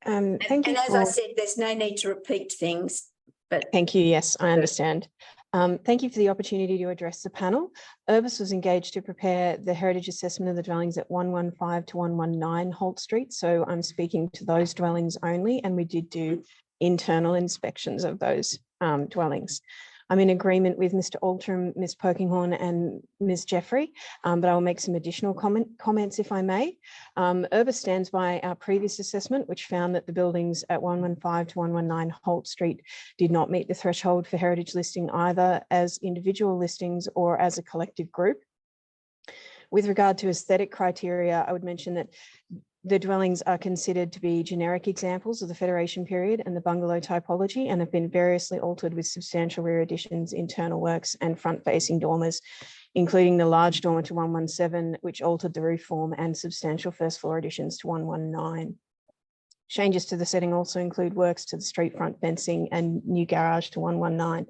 And as I said, there's no need to repeat things, but thank you. Yes, I understand. Thank you for the opportunity to address the panel. Urbis was engaged to prepare the heritage assessment of the dwellings at 115 to 119 Holt Street. So I'm speaking to those dwellings only, and we did do internal inspections of those dwellings. I'm in agreement with Mr. Alter, Ms. Perkinghorn and Ms. Jeffrey, but I will make some additional comments if I may. Urbis stands by our previous assessment, which found that the buildings at 115 to 119 Holt Street did not meet the threshold for heritage listing either as individual listings or as a collective group. With regard to aesthetic criteria, I would mention that the dwellings are considered to be generic examples of the Federation period and the bungalow typology, and have been variously altered with substantial rear additions, internal works and front-facing dormers, including the large dormer to 117, which altered the roof form, and substantial first floor additions to 119. Changes to the setting also include works to the street front fencing and new garage to 119.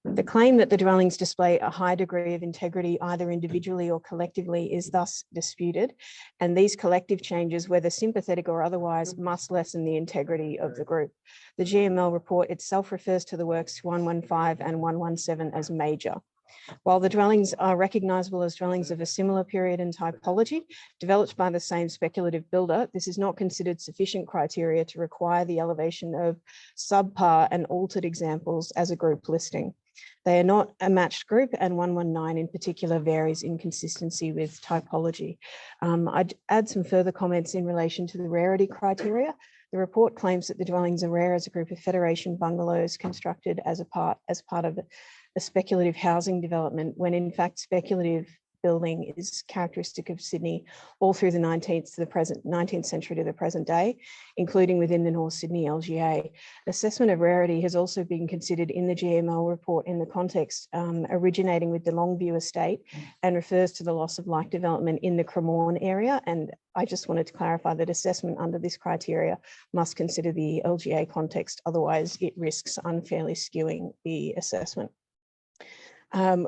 The claim that the dwellings display a high degree of integrity either individually or collectively is thus disputed, and these collective changes, whether sympathetic or otherwise, must lessen the integrity of the group. The GML report itself refers to the works 115 and 117 as major. While the dwellings are recognisable as dwellings of a similar period and typology developed by the same speculative builder, this is not considered sufficient criteria to require the elevation of subpar and altered examples as a group listing. They are not a matched group, and 119 in particular varies in consistency with typology. I'd add some further comments in relation to the rarity criteria. The report claims that the dwellings are rare as a group of Federation bungalows constructed as part of a speculative housing development, when in fact speculative building is characteristic of Sydney all through the 19th century to the present day, including within the North Sydney LGA. Assessment of rarity has also been considered in the GML report in the context originating with the Longview estate, and refers to the loss of like development in the Cremorne area. And I just wanted to clarify that assessment under this criteria must consider the LGA context, otherwise it risks unfairly skewing the assessment.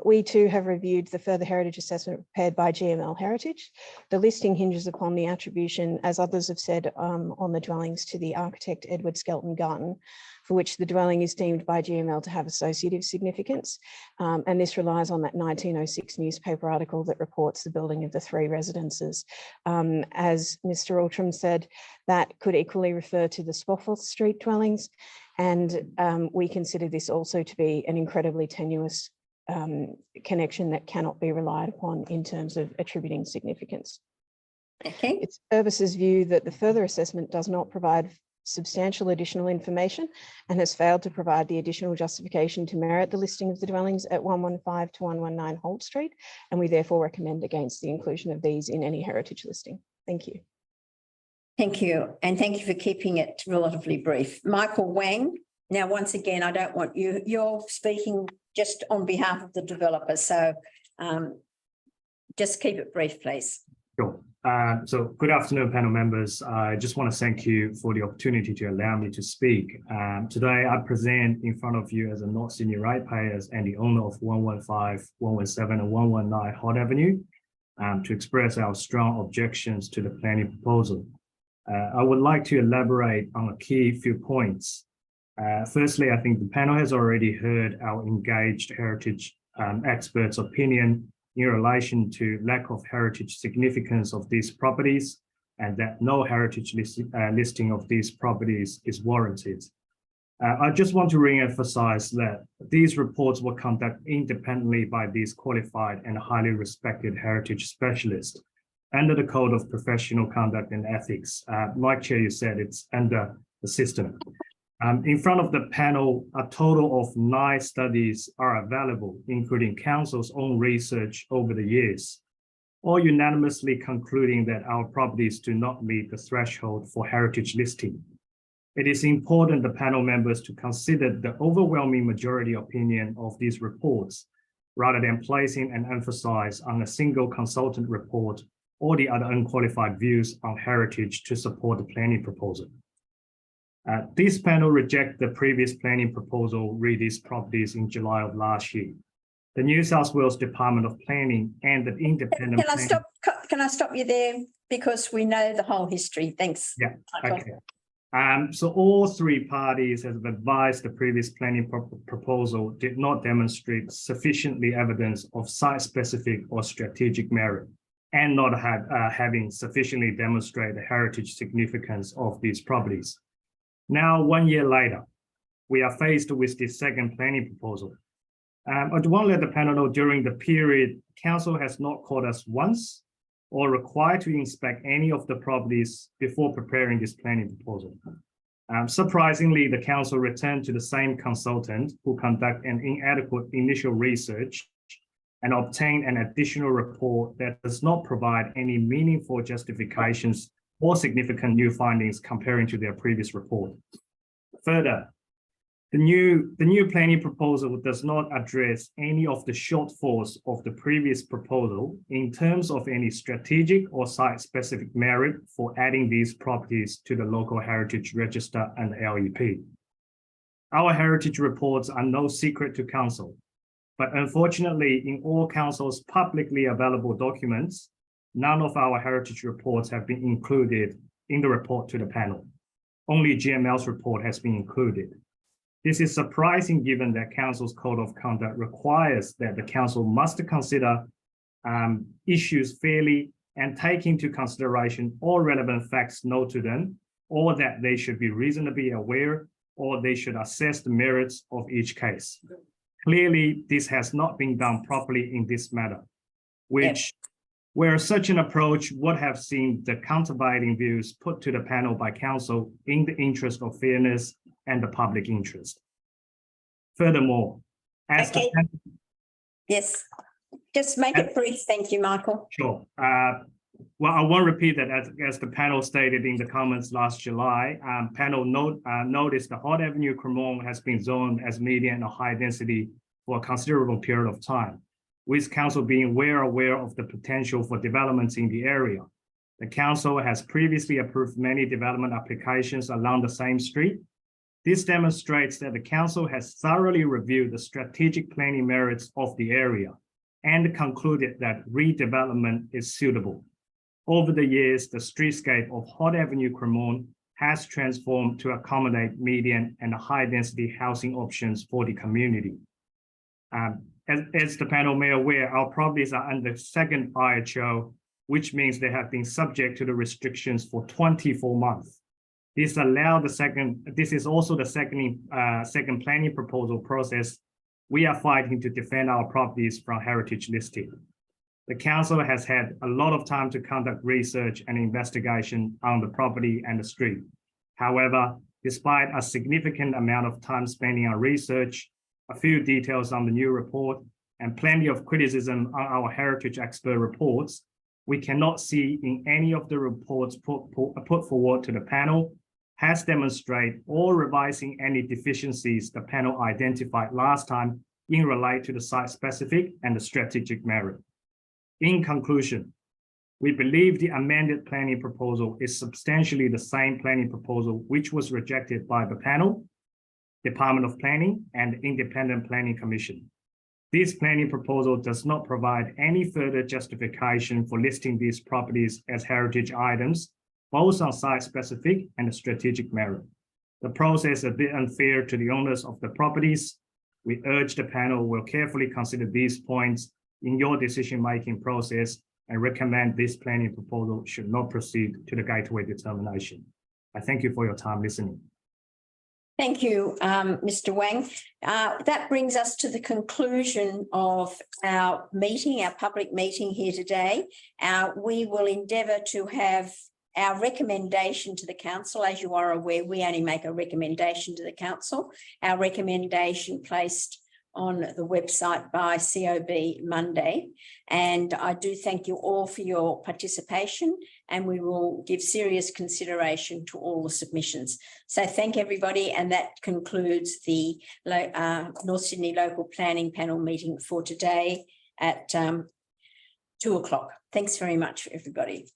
We too have reviewed the further heritage assessment prepared by GML Heritage. The listing hinges upon the attribution, as others have said, on the dwellings to the architect Edward Skelton Garton, for which the dwelling is deemed by GML to have associative significance. And this relies on that 1906 newspaper article that reports the building of the 3 residences. As Mr. Altram said, that could equally refer to the Spofford Street dwellings. And we consider this also to be an incredibly tenuous connection that cannot be relied upon in terms of attributing significance. Okay. It's Urbis's view that the further assessment does not provide substantial additional information and has failed to provide the additional justification to merit the listing of the dwellings at 115 to 119 Holt Street, and we therefore recommend against the inclusion of these in any heritage listing. Thank you. Thank you. And thank you for keeping it relatively brief. Michael Wang. Now, once again, I don't want you're speaking just on behalf of the developer. So just keep it brief, please. Sure. So good afternoon, panel members. I just want to thank you for the opportunity to allow me to speak. Today, I present in front of you as a North Sydney ratepayers and the owner of 115, 117 and 119 Hot Avenue to express our strong objections to the planning proposal. I would like to elaborate on a few points. Firstly, I think the panel has already heard our engaged heritage experts' opinion in relation to lack of heritage significance of these properties, and that no heritage listing of these properties is warranted. I just want to re-emphasize that these reports were conducted independently by these qualified and highly respected heritage specialists under the Code of Professional Conduct and Ethics. Like Chair, you said, it's under the system. In front of the panel, a total of 9 studies are available, including Council's own research over the years, all unanimously concluding that our properties do not meet the threshold for heritage listing. It is important the panel members to consider the overwhelming majority opinion of these reports, rather than placing an emphasis on a single consultant report or the other unqualified views on heritage to support the planning proposal. This panel rejected the previous planning proposal re these properties in July of last year. The New South Wales Department of Planning and the independent Can I stop you there, because we know the whole history. Thanks. Yeah, okay. So all 3 parties have advised the previous planning proposal did not demonstrate sufficiently evidence of site-specific or strategic merit, and not having sufficiently demonstrated the heritage significance of these properties. Now, 1 year later, we are faced with the second planning proposal. I want to let the panel know during the period, Council has not called us once or required to inspect any of the properties before preparing this planning proposal. Surprisingly, the Council returned to the same consultant who conducted an inadequate initial research and obtained an additional report that does not provide any meaningful justifications or significant new findings comparing to their previous report. Further, the new planning proposal does not address any of the shortfalls of the previous proposal in terms of any strategic or site-specific merit for adding these properties to the local heritage register and LEP. Our heritage reports are no secret to Council, but unfortunately, in all Council's publicly available documents, none of our heritage reports have been included in the report to the panel. Only GML's report has been included. This is surprising given that Council's Code of Conduct requires that the Council must consider issues fairly and take into consideration all relevant facts known to them, or that they should be reasonably aware, or they should assess the merits of each case. Clearly, this has not been done properly in this matter, which where such an approach would have seen the countervailing views put to the panel by council in the interest of fairness and the public interest. Furthermore, as Okay. Yes, just make it brief. Thank you, Michael. Sure. Well, I won't repeat that as the panel stated in the comments last July. Panel noticed the Hot Avenue Cremorne has been zoned as medium or high density for a considerable period of time, with council being aware of the potential for developments in the area. The council has previously approved many development applications along the same street. This demonstrates that the council has thoroughly reviewed the strategic planning merits of the area and concluded that redevelopment is suitable. Over the years, the streetscape of Hot Avenue Cremorne has transformed to accommodate medium and high-density housing options for the community. As the panel may aware, our properties are under second IHO, which means they have been subject to the restrictions for 24 months. This is also the second planning proposal process we are fighting to defend our properties from heritage listing. The council has had a lot of time to conduct research and investigation on the property and the street. However, despite a significant amount of time spending on research, a few details on the new report, and plenty of criticism on our heritage expert reports, we cannot see in any of the reports put forward to the panel has demonstrated or revising any deficiencies the panel identified last time in relation to the site-specific and the strategic merit. In conclusion, we believe the amended planning proposal is substantially the same planning proposal which was rejected by the panel, Department of Planning, and Independent Planning Commission. This planning proposal does not provide any further justification for listing these properties as heritage items, both on site-specific and strategic merit. The process is a bit unfair to the owners of the properties. We urge the panel will carefully consider these points in your decision-making process and recommend this planning proposal should not proceed to the gateway determination. I thank you for your time listening. Thank you, Mr. Wang. That brings us to the conclusion of our meeting, our public meeting here today. We will endeavour to have our recommendation to the council. As you are aware, we only make a recommendation to the council. Our recommendation placed on the website by COB Monday. And I do thank you all for your participation, and we will give serious consideration to all the submissions. So thank everybody, and that concludes the North Sydney Local Planning Panel meeting for today at 2 o'clock. Thanks very much, everybody.